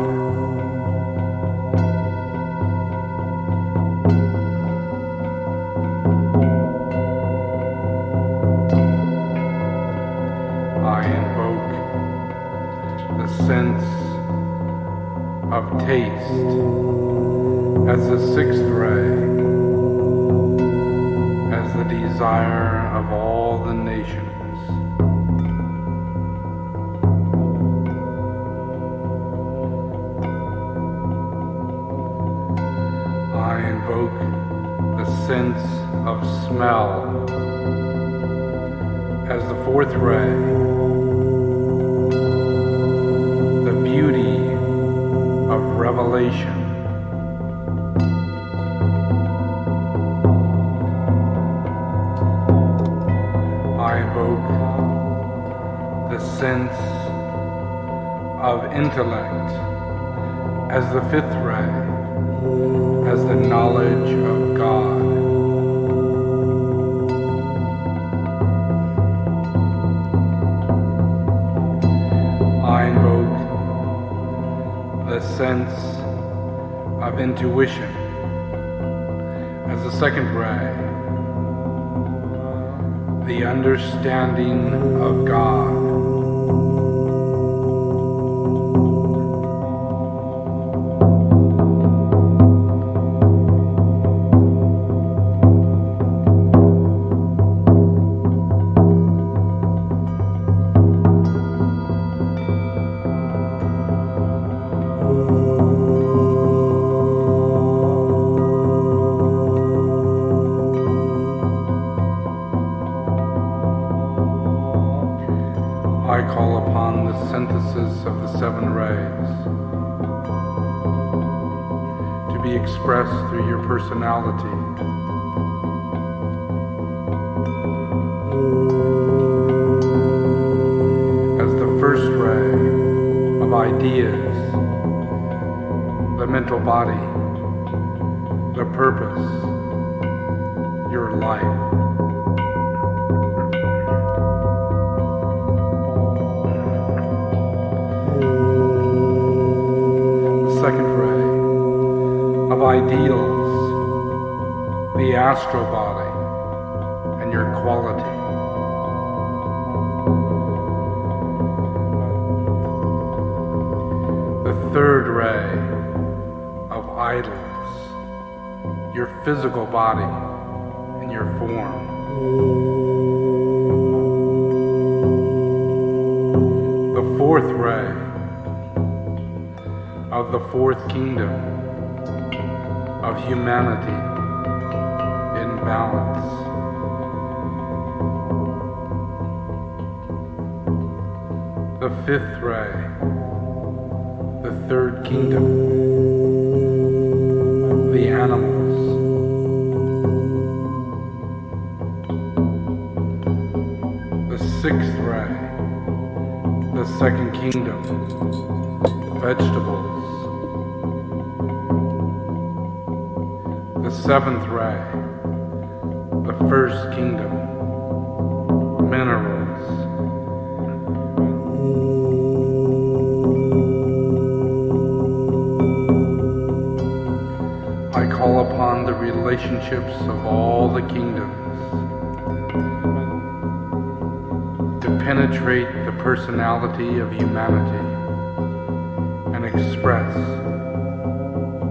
I invoke the sense of taste as the sixth ray, as the desire of all the nations. I invoke the sense of smell as the fourth ray, the beauty of revelation. I invoke the sense of intellect as the fifth ray, as the knowledge of God. I invoke the sense of intuition as the second ray, the understanding of God. to be expressed through your personality. As the first ray of ideas, the mental body, the purpose, your life. Second ray of ideals, the astral body and your quality. The third ray of idols, your physical body and your form. The fourth ray of the fourth kingdom of humanity in balance. The fifth ray, the third kingdom, the animals. The sixth ray, the second kingdom, vegetables. The seventh ray, the first kingdom, minerals. I call upon the relationships of all the kingdoms to penetrate the personality of humanity and express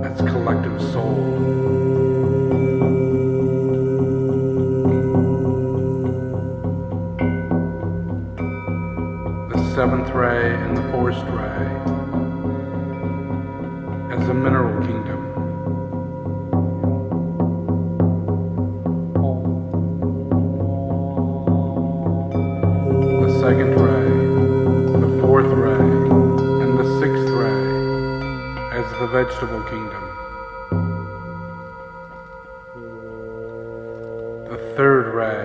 its collective soul. The seventh ray and the fourth ray as the mineral kingdom. The second ray, the fourth ray, and the sixth ray as the vegetable kingdom. The third ray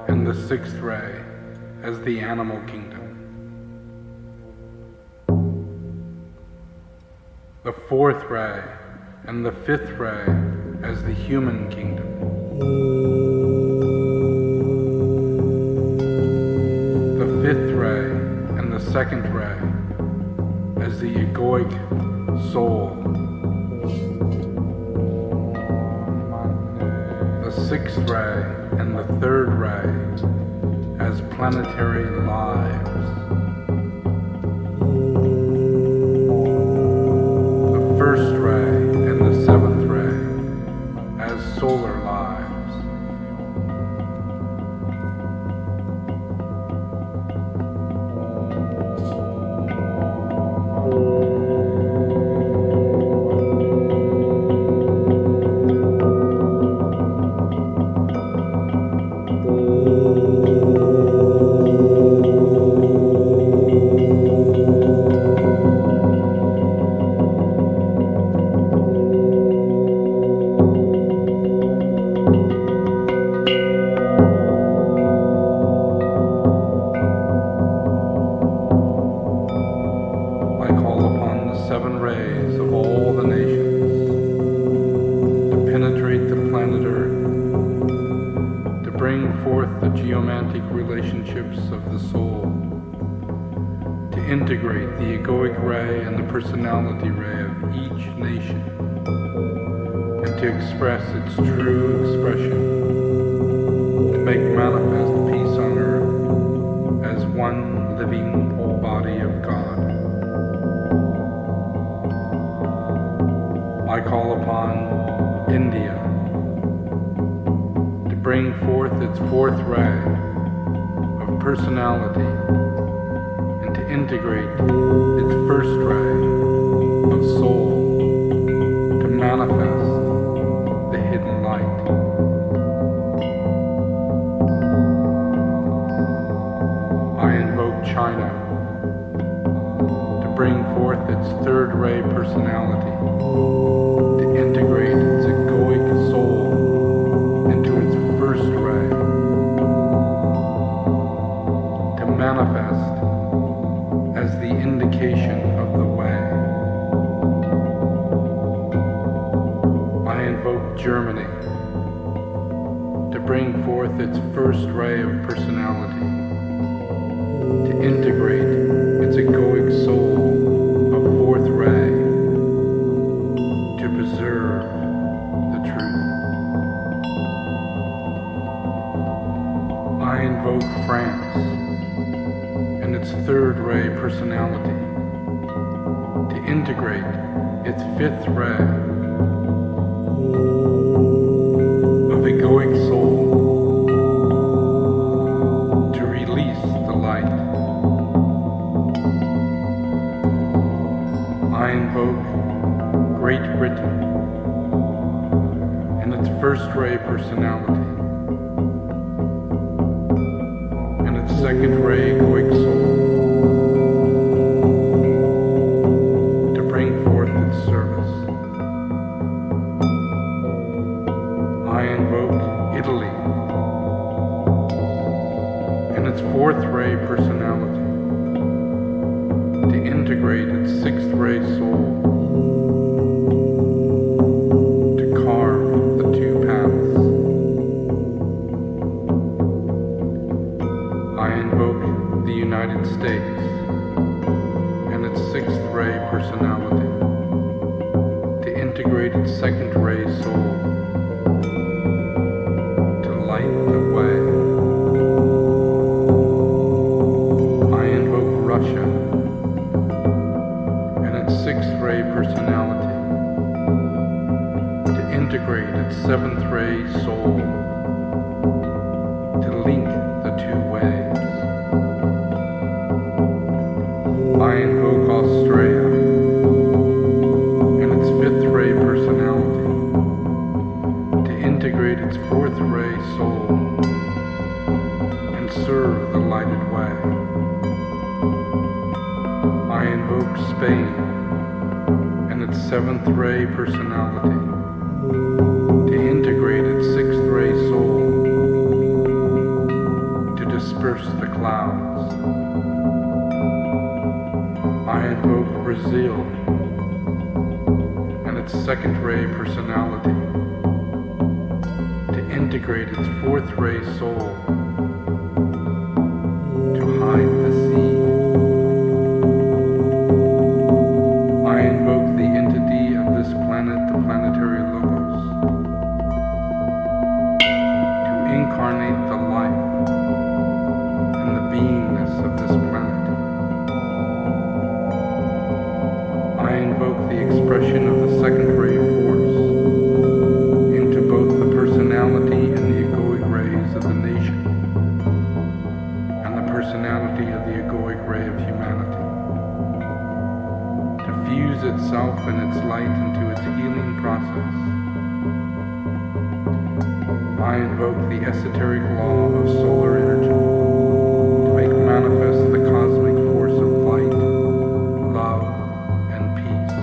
and the sixth ray as the animal kingdom. The fourth ray and the fifth ray as the human kingdom. The fifth ray and the second ray as the egoic soul. The sixth ray and the third ray as planetary lives. First ray and the seventh ray as solar lives. Integrate the egoic ray and the personality ray of each nation, and to express its true expression, to make manifest peace on earth as one living body of God. I call upon India to bring forth its fourth ray of personality, to integrate its first ray of soul to manifest the hidden light. I invoke China to bring forth its third ray personality to integrate invoke Germany to bring forth its first ray of personality, to integrate its egoic soul of fourth ray, to preserve the truth. I invoke France and its third ray personality to integrate its fifth ray of egoic soul to release the light. I invoke Great Britain and its first ray personality and its second ray egoic soul to bring forth its service. I invoke Italy and its fourth ray personality to integrate its sixth ray soul to carve the two paths. I invoke the United States and its sixth ray personality to integrate its second ray soul to light the way. I invoke Russia and its sixth ray personality to integrate its seventh ray soul to link the two ways. I invoke Australia and its fifth ray personality to integrate its fourth ray soul and serve the lighted way. I invoke Spain and its seventh ray personality to integrate its sixth ray soul to disperse the clouds. I invoke Brazil and its second ray personality to integrate its fourth ray soul to hide the sea. I invoke the entity of this planet, the planetary logos, to incarnate the life and the beingness of this planet. I invoke the expression of the second ray force into both the personality and the egoic rays of the nation and the personality of the egoic ray of humanity, to fuse itself and its light into its healing process. I invoke the esoteric law of solar energy to make manifest the cosmic force of light, love, and peace.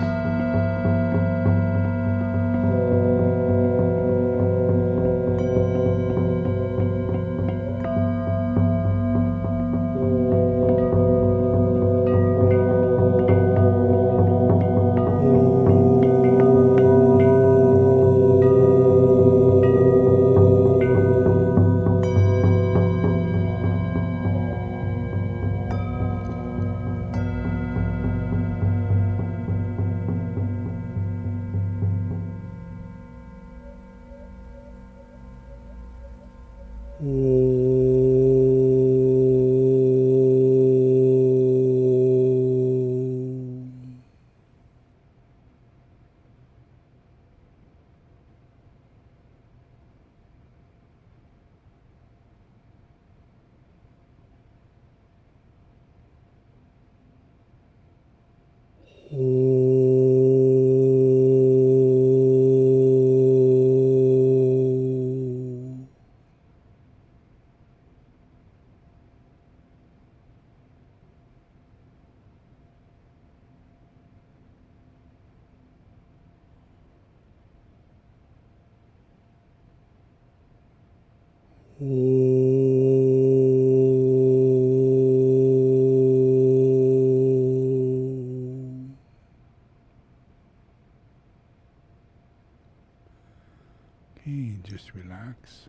Okay, just relax.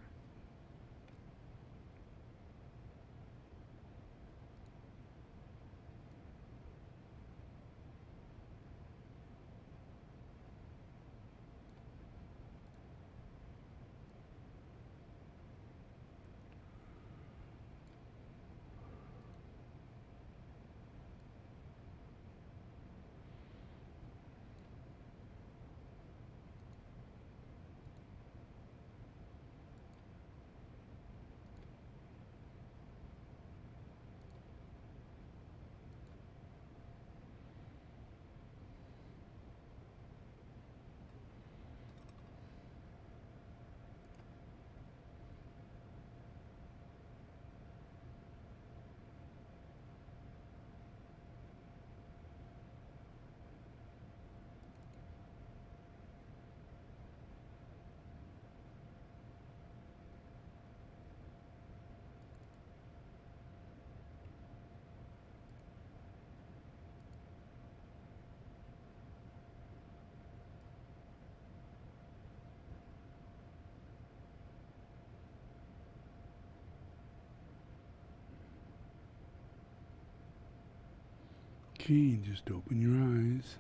Okay, just open your eyes.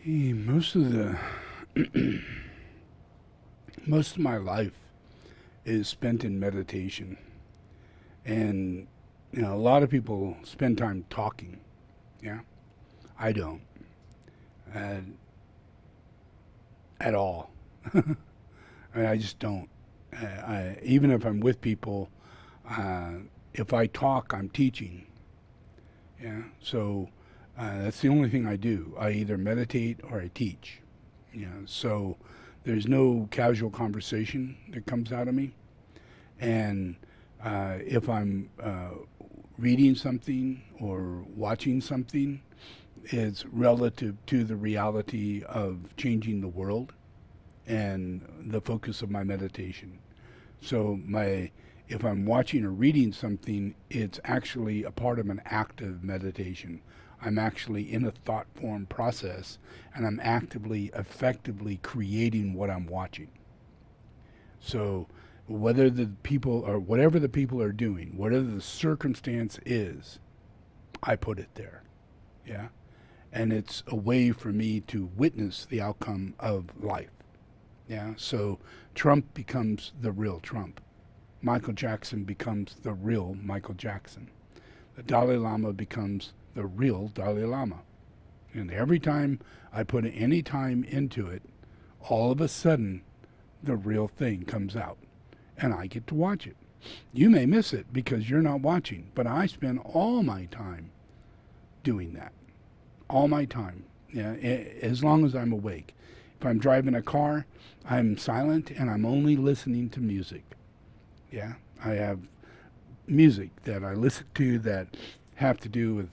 Okay, most of my life is spent in meditation. And a lot of people spend time talking. Yeah. I don't. At all. I just don't. Even if I'm with people, if I talk, I'm teaching. Yeah. So that's the only thing I do. I either meditate or I teach. So there's no casual conversation that comes out of me. And if I'm reading something or watching something, it's relative to the reality of changing the world and the focus of my meditation. So if I'm watching or reading something, it's actually a part of an active meditation. I'm actually in a thought form process, and I'm actively, effectively creating what I'm watching. So whether the people or whatever the people are doing, whatever the circumstance is, I put it there. Yeah. And it's a way for me to witness the outcome of life. Yeah. So Trump becomes the real Trump. Michael Jackson becomes the real Michael Jackson. The Dalai Lama becomes the real Dalai Lama. And every time I put any time into it, all of a sudden, the real thing comes out. And I get to watch it. You may miss it because you're not watching, but I spend all my time doing that. All my time, yeah, as long as I'm awake. If I'm driving a car, I'm silent and I'm only listening to music. Yeah, I have music that I listen to that have to do with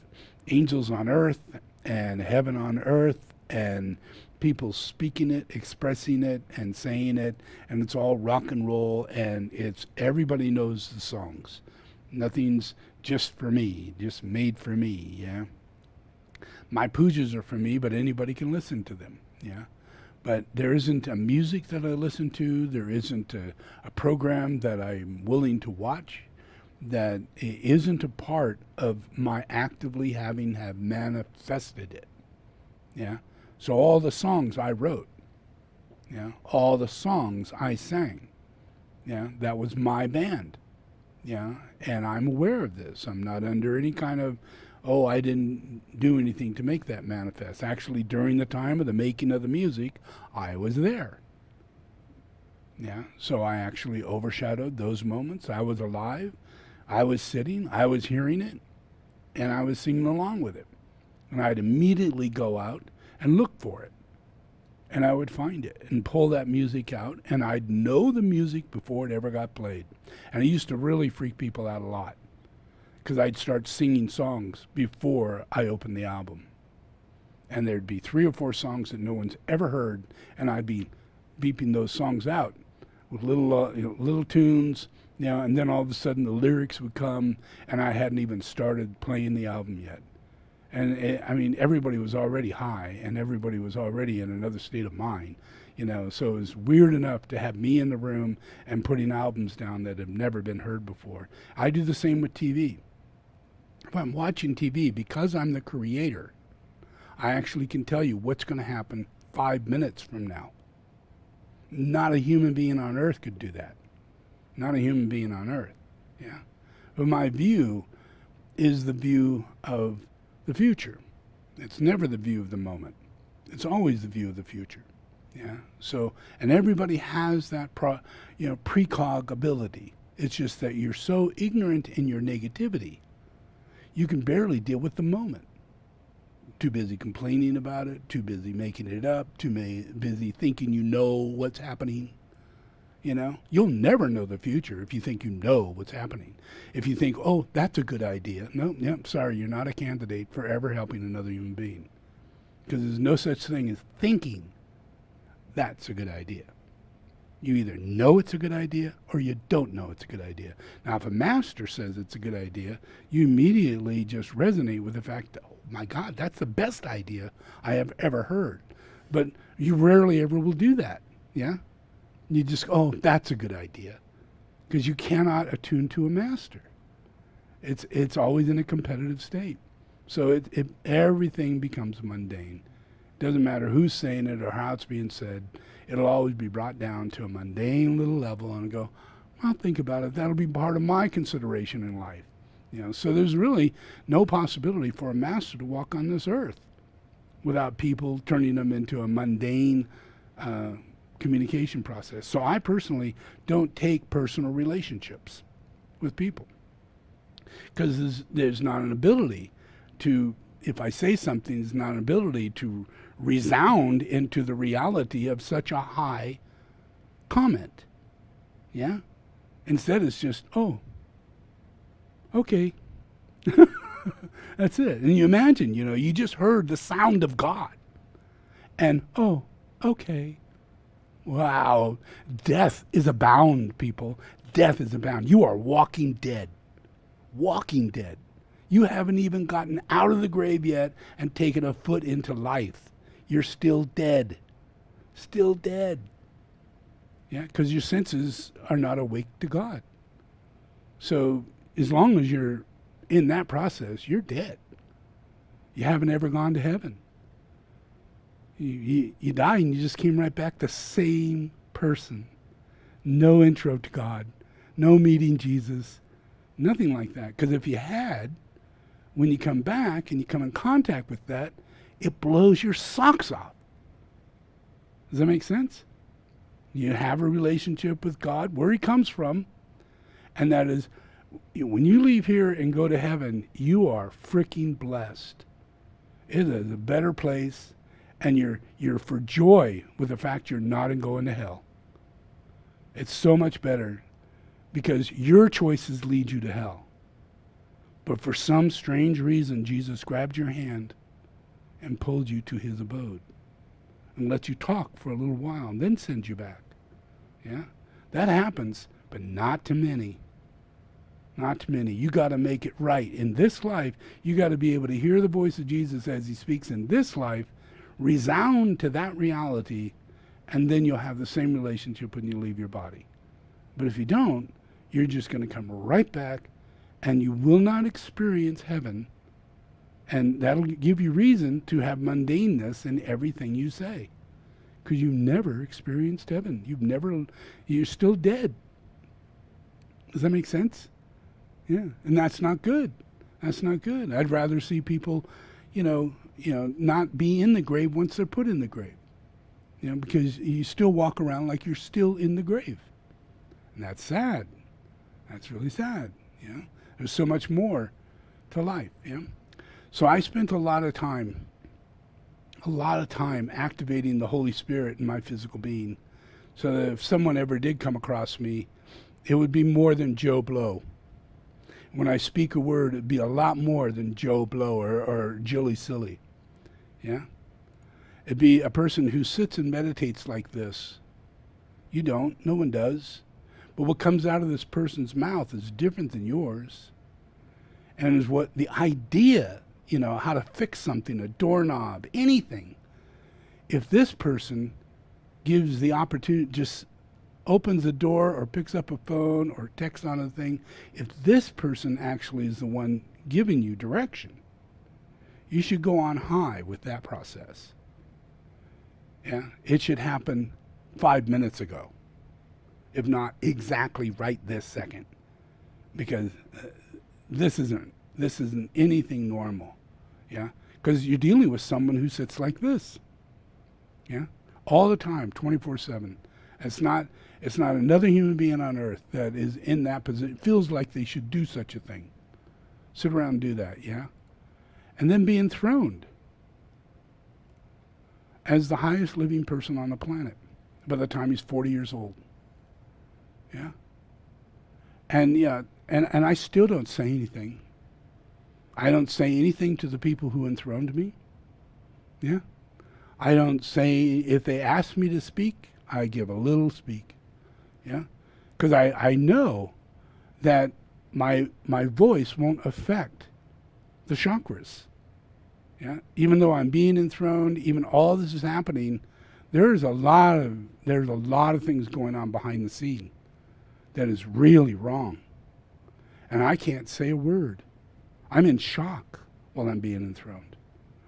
angels on earth and heaven on earth and people speaking it, expressing it, and saying it, and it's all rock and roll, and it's everybody knows the songs. Nothing's just for me, just made for me, yeah. My pujas are for me, but anybody can listen to them, yeah. But there isn't a music that I listen to, there isn't a program that I'm willing to watch that isn't a part of my actively having have manifested it, yeah. So all the songs I wrote, yeah, all the songs I sang, yeah, that was my band, yeah, and I'm aware of this. I'm not under any kind of, oh, I didn't do anything to make that manifest. Actually, during the time of the making of the music, I was there. Yeah, so I actually overshadowed those moments. I was alive. I was sitting. I was hearing it, and I was singing along with it. And I'd immediately go out and look for it. And I would find it and pull that music out, and I'd know the music before it ever got played. And it used to really freak people out a lot, because I'd start singing songs before I opened the album. And there'd be 3 or 4 songs that no one's ever heard, and I'd be beeping those songs out with little tunes, and then all of a sudden the lyrics would come, and I hadn't even started playing the album yet. And everybody was already high, and everybody was already in another state of mind, so it was weird enough to have me in the room and putting albums down that have never been heard before. I do the same with TV. If I'm watching TV, because I'm the creator, I actually can tell you what's going to happen 5 minutes from now. Not a human being on earth could do that. Not a human being on earth. Yeah. But my view is the view of the future. It's never the view of the moment. It's always the view of the future. Yeah. So, and everybody has that precog ability. It's just that you're so ignorant in your negativity, you can barely deal with the moment. Too busy complaining about it, too busy making it up, too busy thinking you know what's happening. You'll never know the future if you think you know what's happening. If you think, oh, that's a good idea. No, sorry, you're not a candidate for ever helping another human being. Because there's no such thing as thinking that's a good idea. You either know it's a good idea or you don't know it's a good idea. Now, if a master says it's a good idea, you immediately just resonate with the fact that, oh my God, that's the best idea I have ever heard. But you rarely ever will do that, yeah? You just, oh, that's a good idea. Because you cannot attune to a master. It's always in a competitive state. So everything becomes mundane. Doesn't matter who's saying it or how it's being said. It'll always be brought down to a mundane little level and go, well, think about it. That'll be part of my consideration in life. So there's really no possibility for a master to walk on this earth without people turning them into a mundane communication process. So I personally don't take personal relationships with people, because there's not an ability to, if I say something, there's not an ability to resound into the reality of such a high comment. Yeah? Instead it's just, oh, okay. That's it. And you imagine, you just heard the sound of God. And, oh, okay. Wow. Death is abound, people. Death is abound. You are walking dead. Walking dead. You haven't even gotten out of the grave yet and taken a foot into life. You're still dead. Still dead. Yeah, because your senses are not awake to God. So as long as you're in that process, you're dead. You haven't ever gone to heaven. You die and you just came right back the same person. No intro to God. No meeting Jesus. Nothing like that. Because if you had, when you come back and you come in contact with that, it blows your socks off. Does that make sense? You have a relationship with God, where he comes from, and that is, when you leave here and go to heaven, you are freaking blessed. It is a better place, and you're for joy with the fact you're not going to hell. It's so much better, because your choices lead you to hell. But for some strange reason, Jesus grabbed your hand and pulled you to his abode and let you talk for a little while and then send you back. Yeah? That happens, but not to many. Not to many. You got to make it right. In this life, you got to be able to hear the voice of Jesus as he speaks in this life, resound to that reality, and then you'll have the same relationship when you leave your body. But if you don't, you're just going to come right back, and you will not experience heaven. And that'll give you reason to have mundaneness in everything you say, because you've never experienced heaven. You're still dead. Does that make sense? Yeah. And that's not good. That's not good. I'd rather see people, not be in the grave once they're put in the grave. Because you still walk around like you're still in the grave. And that's sad. That's really sad. There's so much more to life. So I spent a lot of time a lot of time activating the Holy Spirit in my physical being, so that if someone ever did come across me, it would be more than Joe Blow. When I speak a word, it'd be a lot more than Joe Blow or Jilly Silly. Yeah? It'd be a person who sits and meditates like this. You don't. No one does. But what comes out of this person's mouth is different than yours. And is what the idea, how to fix something, a doorknob, anything. If this person gives the opportunity, just opens the door or picks up a phone or texts on a thing, if this person actually is the one giving you direction, you should go on high with that process. Yeah, it should happen 5 minutes ago, if not exactly right this second, because this isn't anything normal. Yeah, because you're dealing with someone who sits like this. Yeah, all the time, 24/7. It's not another human being on earth that is in that position, feels like they should do such a thing. Sit around and do that, yeah? And then be enthroned as the highest living person on the planet by the time he's 40 years old. Yeah? And and I still don't say anything. I don't say anything to the people who enthroned me. Yeah? I don't say, if they ask me to speak, I give a little speak. Yeah? Because I know that my voice won't affect the chakras. Yeah? Even though I'm being enthroned, even all this is happening, there's a lot of things going on behind the scene that is really wrong. And I can't say a word. I'm in shock while I'm being enthroned.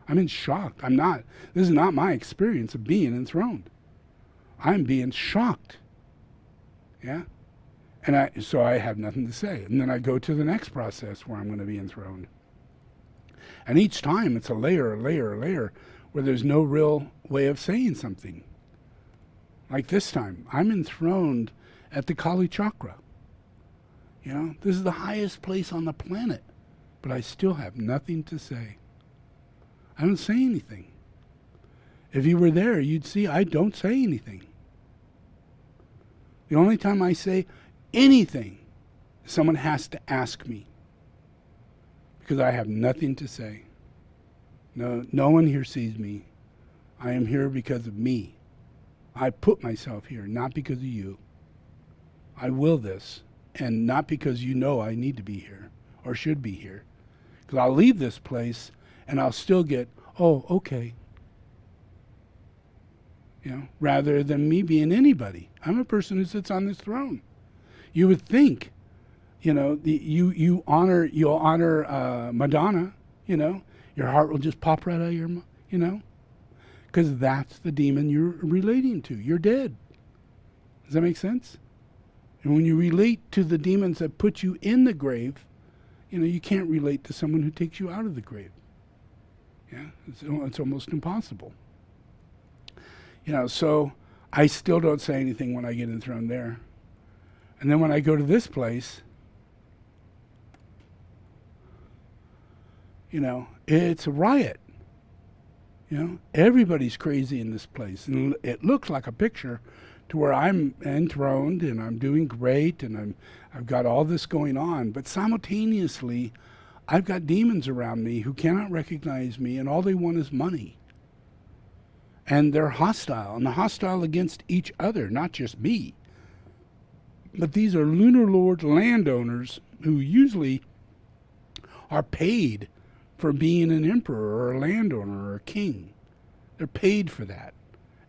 I'm in shock. This is not my experience of being enthroned. I'm being shocked. Yeah? And so I have nothing to say. And then I go to the next process where I'm going to be enthroned. And each time it's a layer, where there's no real way of saying something. Like this time, I'm enthroned at the Kali chakra. This is the highest place on the planet, but I still have nothing to say. I don't say anything. If you were there, you'd see I don't say anything. The only time I say anything, someone has to ask me, because I have nothing to say. No one here sees me. I am here because of me. I put myself here, not because of you. I will this, and not because I need to be here or should be here. Because I'll leave this place and I'll still get, oh, okay. Rather than me being anybody. I'm a person who sits on this throne. You would think, you'll honor Madonna, your heart will just pop right out of your, because that's the demon you're relating to. You're dead. Does that make sense? And when you relate to the demons that put you in the grave, you can't relate to someone who takes you out of the grave. Yeah, it's almost impossible. So I still don't say anything when I get enthroned there. And then when I go to this place, it's a riot. Everybody's crazy in this place. And it looks like a picture to where I'm enthroned and I'm doing great and I've got all this going on. But simultaneously, I've got demons around me who cannot recognize me, and all they want is money. And they're hostile, and they're hostile against each other, not just me. But these are Lunar Lord landowners who usually are paid for being an emperor or a landowner or a king. They're paid for that.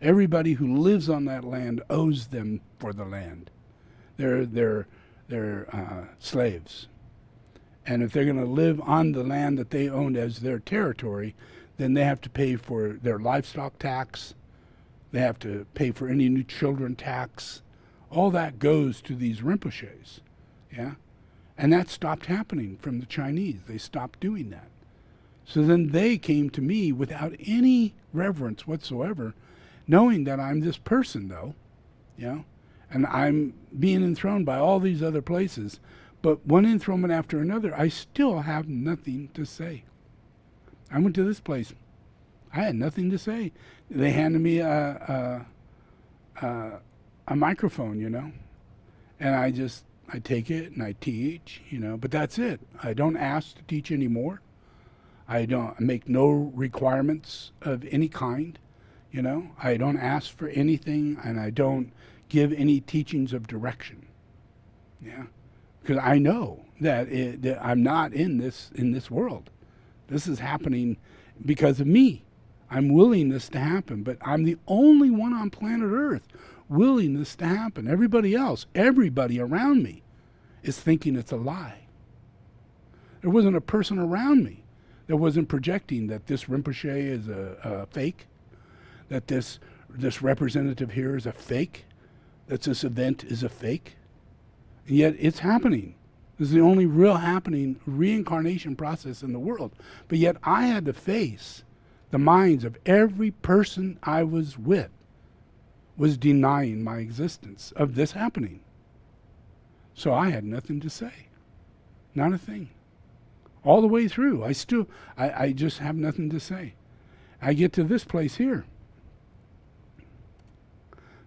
Everybody who lives on that land owes them for the land. They're slaves. And if they're going to live on the land that they owned as their territory, then they have to pay for their livestock tax. They have to pay for any new children tax. All that goes to these Rinpoches. Yeah? And that stopped happening from the Chinese. They stopped doing that. So then they came to me without any reverence whatsoever, knowing that I'm this person, though. And I'm being enthroned by all these other places. But one enthronement after another, I still have nothing to say. I went to this place. I had nothing to say. They handed me a microphone, you know, and I take it and I teach, you know, but that's it. I don't ask to teach anymore. I make no requirements of any kind, you know. I don't ask for anything, and I don't give any teachings of direction. Yeah, because I know that I'm not in this world. This is happening because of me. I'm willing this to happen, but I'm the only one on planet Earth willing this to happen. Everybody else, everybody around me is thinking it's a lie. There wasn't a person around me that wasn't projecting that this Rinpoche is a fake, that this representative here is a fake, that this event is a fake. And yet it's happening. This is the only real happening reincarnation process in the world. But yet I had to face the minds of every person I was with was denying my existence of this happening. So I had nothing to say. Not a thing. All the way through. I just have nothing to say. I get to this place here.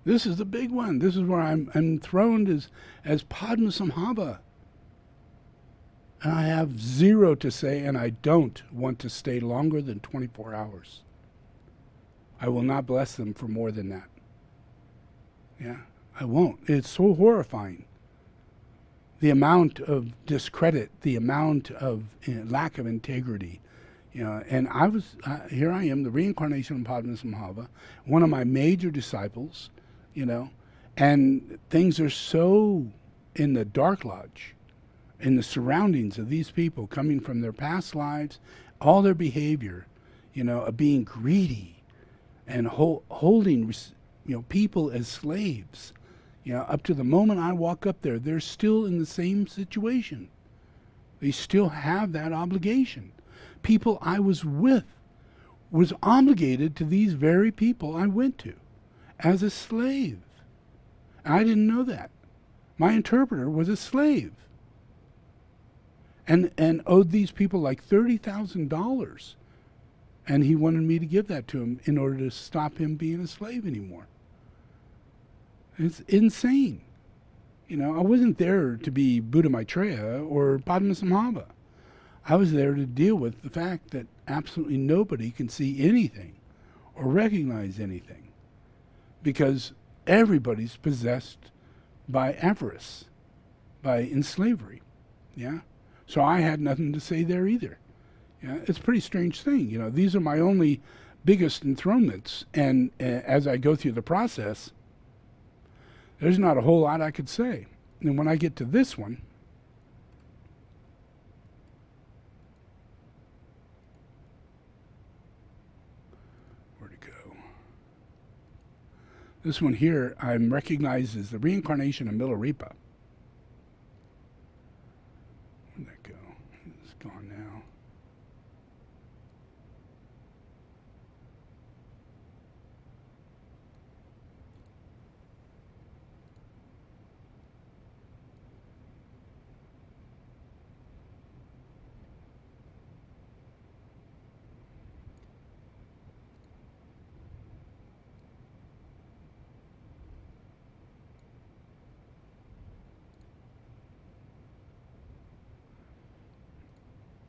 This is the big one. This is where I'm enthroned as Padmasambhava. And I have zero to say, and I don't want to stay longer than 24 hours. I will not bless them for more than that. Yeah, I won't. It's so horrifying. The amount of discredit, the amount of lack of integrity, you know. And here I am, the reincarnation of Padmasambhava, one of my major disciples, you know, and things are so in the dark lodge, in the surroundings of these people coming from their past lives, all their behavior, you know, of being greedy and holding, you know, people as slaves. You know, up to the moment I walk up there, they're still in the same situation. They still have that obligation. People I was with was obligated to these very people I went to as a slave. I didn't know that. My interpreter was a slave and owed these people like $30,000. And he wanted me to give that to him in order to stop him being a slave anymore. It's insane. You know, I wasn't there to be Buddha Maitreya or Padmasambhava. I was there to deal with the fact that absolutely nobody can see anything or recognize anything because everybody's possessed by avarice, by enslavery. Yeah? So I had nothing to say there either. Yeah? It's a pretty strange thing. You know, these are my only biggest enthronements. And as I go through the process, there's not a whole lot I could say. And when I get to this one, where'd it go? This one here, I'm recognized as the reincarnation of Milarepa. Where'd that go? It's gone now.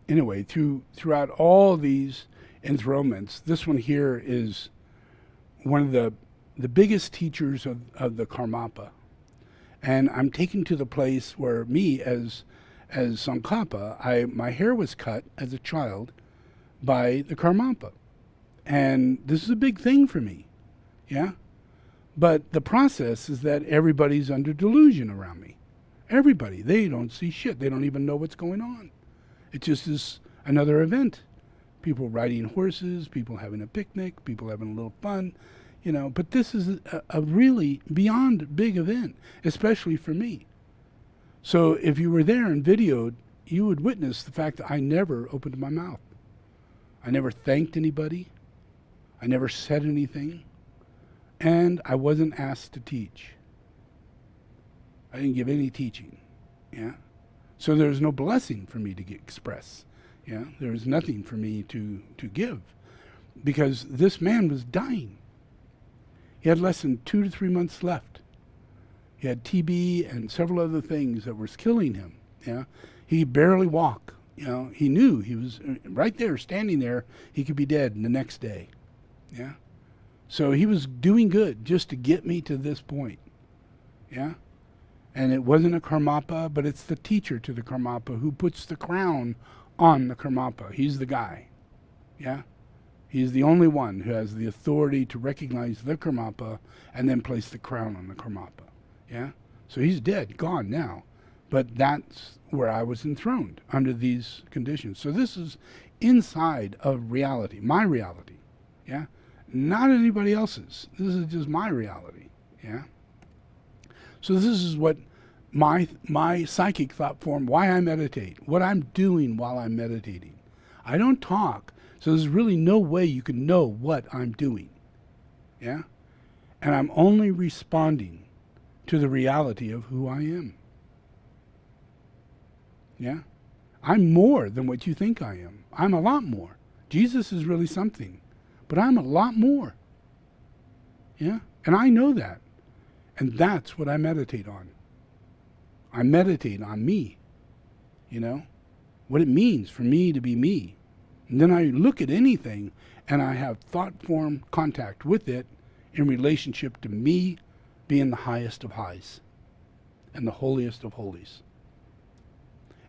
Anyway, throughout all these enthronements, this one here is one of the biggest teachers of the Karmapa. And I'm taken to the place where me, as Tsongkhapa, my hair was cut as a child by the Karmapa. And this is a big thing for me, yeah? But the process is that everybody's under delusion around me. Everybody. They don't see shit. They don't even know what's going on. It just is another event. People riding horses, people having a picnic, people having a little fun, you know. But this is a really beyond big event, especially for me. So if you were there and videoed, you would witness the fact that I never opened my mouth. I never thanked anybody. I never said anything. And I wasn't asked to teach. I didn't give any teaching, yeah. So there's no blessing for me to express. Yeah, there's nothing for me to give. because this man was dying. He had less than 2 to 3 months left. He had TB and several other things that was killing him. Yeah, he could barely walk. He knew he was right there, standing there. He could be dead the next day. Yeah, so he was doing good just to get me to this point. Yeah, and it wasn't a Karmapa, but it's the teacher to the Karmapa who puts the crown on the Karmapa. He's the guy. Yeah, he's the only one who has the authority to recognize the Karmapa and then place the crown on the Karmapa. Yeah, so he's dead, gone now. But that's where I was enthroned under these conditions. So this is inside of reality, my reality. Yeah, not anybody else's. This is just my reality. Yeah. So this is what my psychic thought form, why I meditate, what I'm doing while I'm meditating. I don't talk, so there's really no way you can know what I'm doing. Yeah? And I'm only responding to the reality of who I am. Yeah? I'm more than what you think I am. I'm a lot more. Jesus is really something, but I'm a lot more. Yeah? And I know that. And that's what I meditate on. I meditate on me, what it means for me to be me. And then I look at anything and I have thought form contact with it in relationship to me being the highest of highs and the holiest of holies.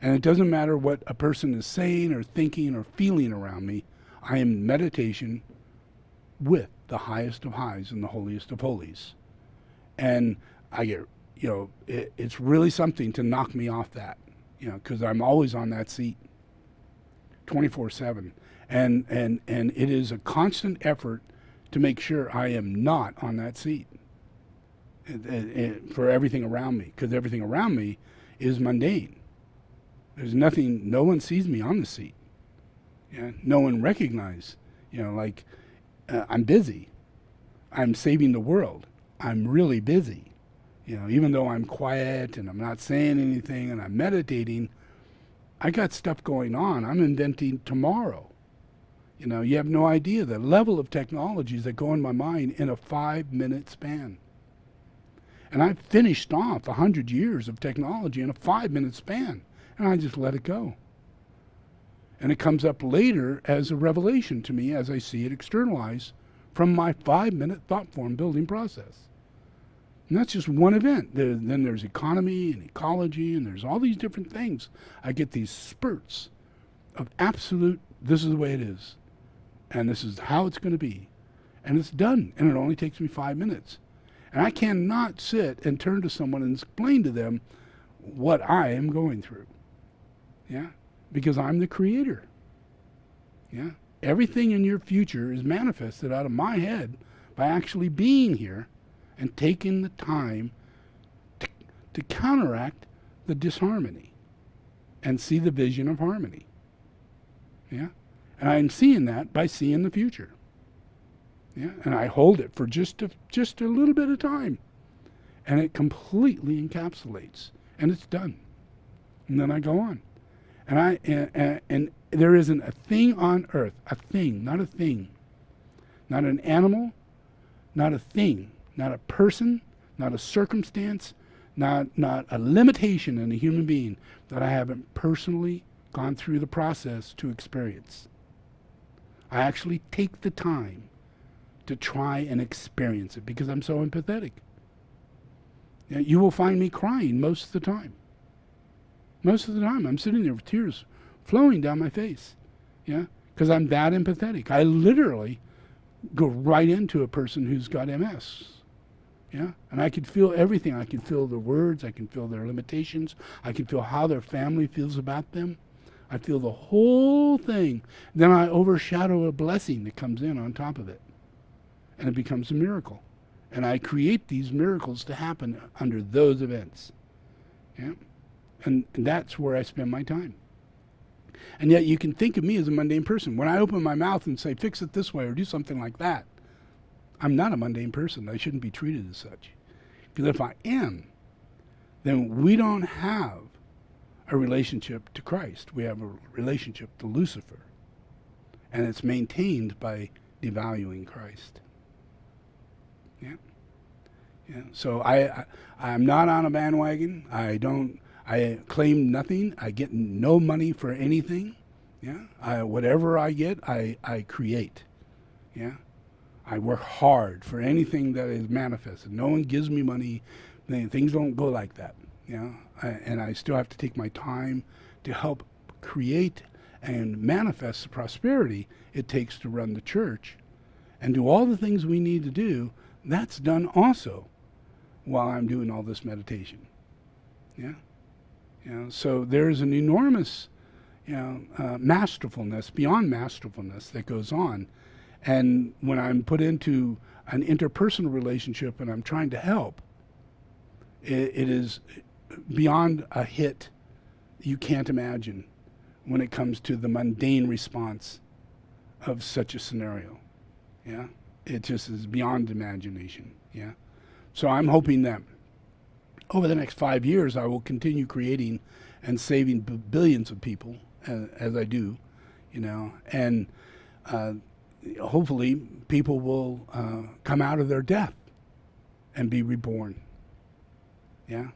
And it doesn't matter what a person is saying or thinking or feeling around me. I am in meditation with the highest of highs and the holiest of holies. And I get, it's really something to knock me off that, because I'm always on that seat 24/7. And it is a constant effort to make sure I am not on that seat for everything around me, because everything around me is mundane. There's nothing, no one sees me on the seat. Yeah? No one recognizes, I'm busy. I'm saving the world. I'm really busy. Even though I'm quiet and I'm not saying anything and I'm meditating, I got stuff going on. I'm inventing tomorrow. You have no idea the level of technologies that go in my mind in a 5-minute span. And I've finished off 100 years of technology in a 5-minute span, and I just let it go. And it comes up later as a revelation to me as I see it externalized from my 5-minute thought form building process. And that's just one event. Then there's economy and ecology, and there's all these different things. I get these spurts of absolute, this is the way it is, and this is how it's going to be. And it's done, and it only takes me 5 minutes. And I cannot sit and turn to someone and explain to them what I am going through. Yeah? Because I'm the creator. Yeah? Everything in your future is manifested out of my head by actually being here and taking the time to counteract the disharmony and see the vision of harmony. Yeah? And I'm seeing that by seeing the future. Yeah? And I hold it for just a little bit of time. And it completely encapsulates. And it's done. And then I go on. And there isn't a thing on earth, a thing, not not an animal, not a thing, not a person, not a circumstance, not a limitation in a human being that I haven't personally gone through the process to experience. I actually take the time to try and experience it because I'm so empathetic. You will find me crying most of the time. Most of the time, I'm sitting there with tears flowing down my face, because I'm that empathetic. I literally go right into a person who's got MS, and I can feel everything. I can feel the words, I can feel their limitations, I can feel how their family feels about them. I feel the whole thing. Then I overshadow a blessing that comes in on top of it, and it becomes a miracle. And I create these miracles to happen under those events. Yeah. And that's where I spend my time. And yet you can think of me as a mundane person. When I open my mouth and say, fix it this way or do something like that, I'm not a mundane person. I shouldn't be treated as such. Because if I am, then we don't have a relationship to Christ. We have a relationship to Lucifer. And it's maintained by devaluing Christ. Yeah. Yeah. So I'm not on a bandwagon. I claim nothing. I get no money for anything. Yeah. Whatever I get, I create. Yeah. I work hard for anything that is manifested. No one gives me money. Things don't go like that. Yeah. And I still have to take my time to help create and manifest the prosperity it takes to run the church and do all the things we need to do. That's done also while I'm doing all this meditation. Yeah. So there's an enormous, masterfulness, beyond masterfulness that goes on. And when I'm put into an interpersonal relationship and I'm trying to help, it is beyond a hit you can't imagine when it comes to the mundane response of such a scenario. Yeah. It just is beyond imagination. Yeah. So I'm hoping that over the next 5 years, I will continue creating and saving billions of people as I do, and hopefully people will come out of their death and be reborn. Yeah.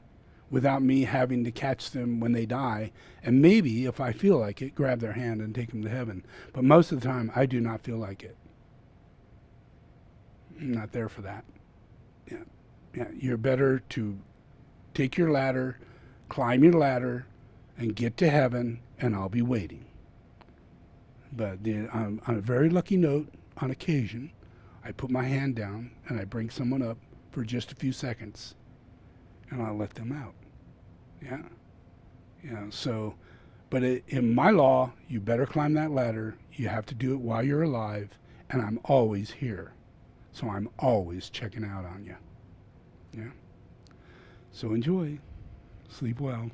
Without me having to catch them when they die, and maybe, if I feel like it, grab their hand and take them to heaven. But most of the time, I do not feel like it. I'm not there for that. Yeah. You're better to take your ladder, climb your ladder, and get to heaven, and I'll be waiting. But on a very lucky note, on occasion, I put my hand down and I bring someone up for just a few seconds, and I'll let them out. Yeah. So, but in my law, you better climb that ladder. You have to do it while you're alive, and I'm always here. So I'm always checking out on you. Yeah. So enjoy. Sleep well.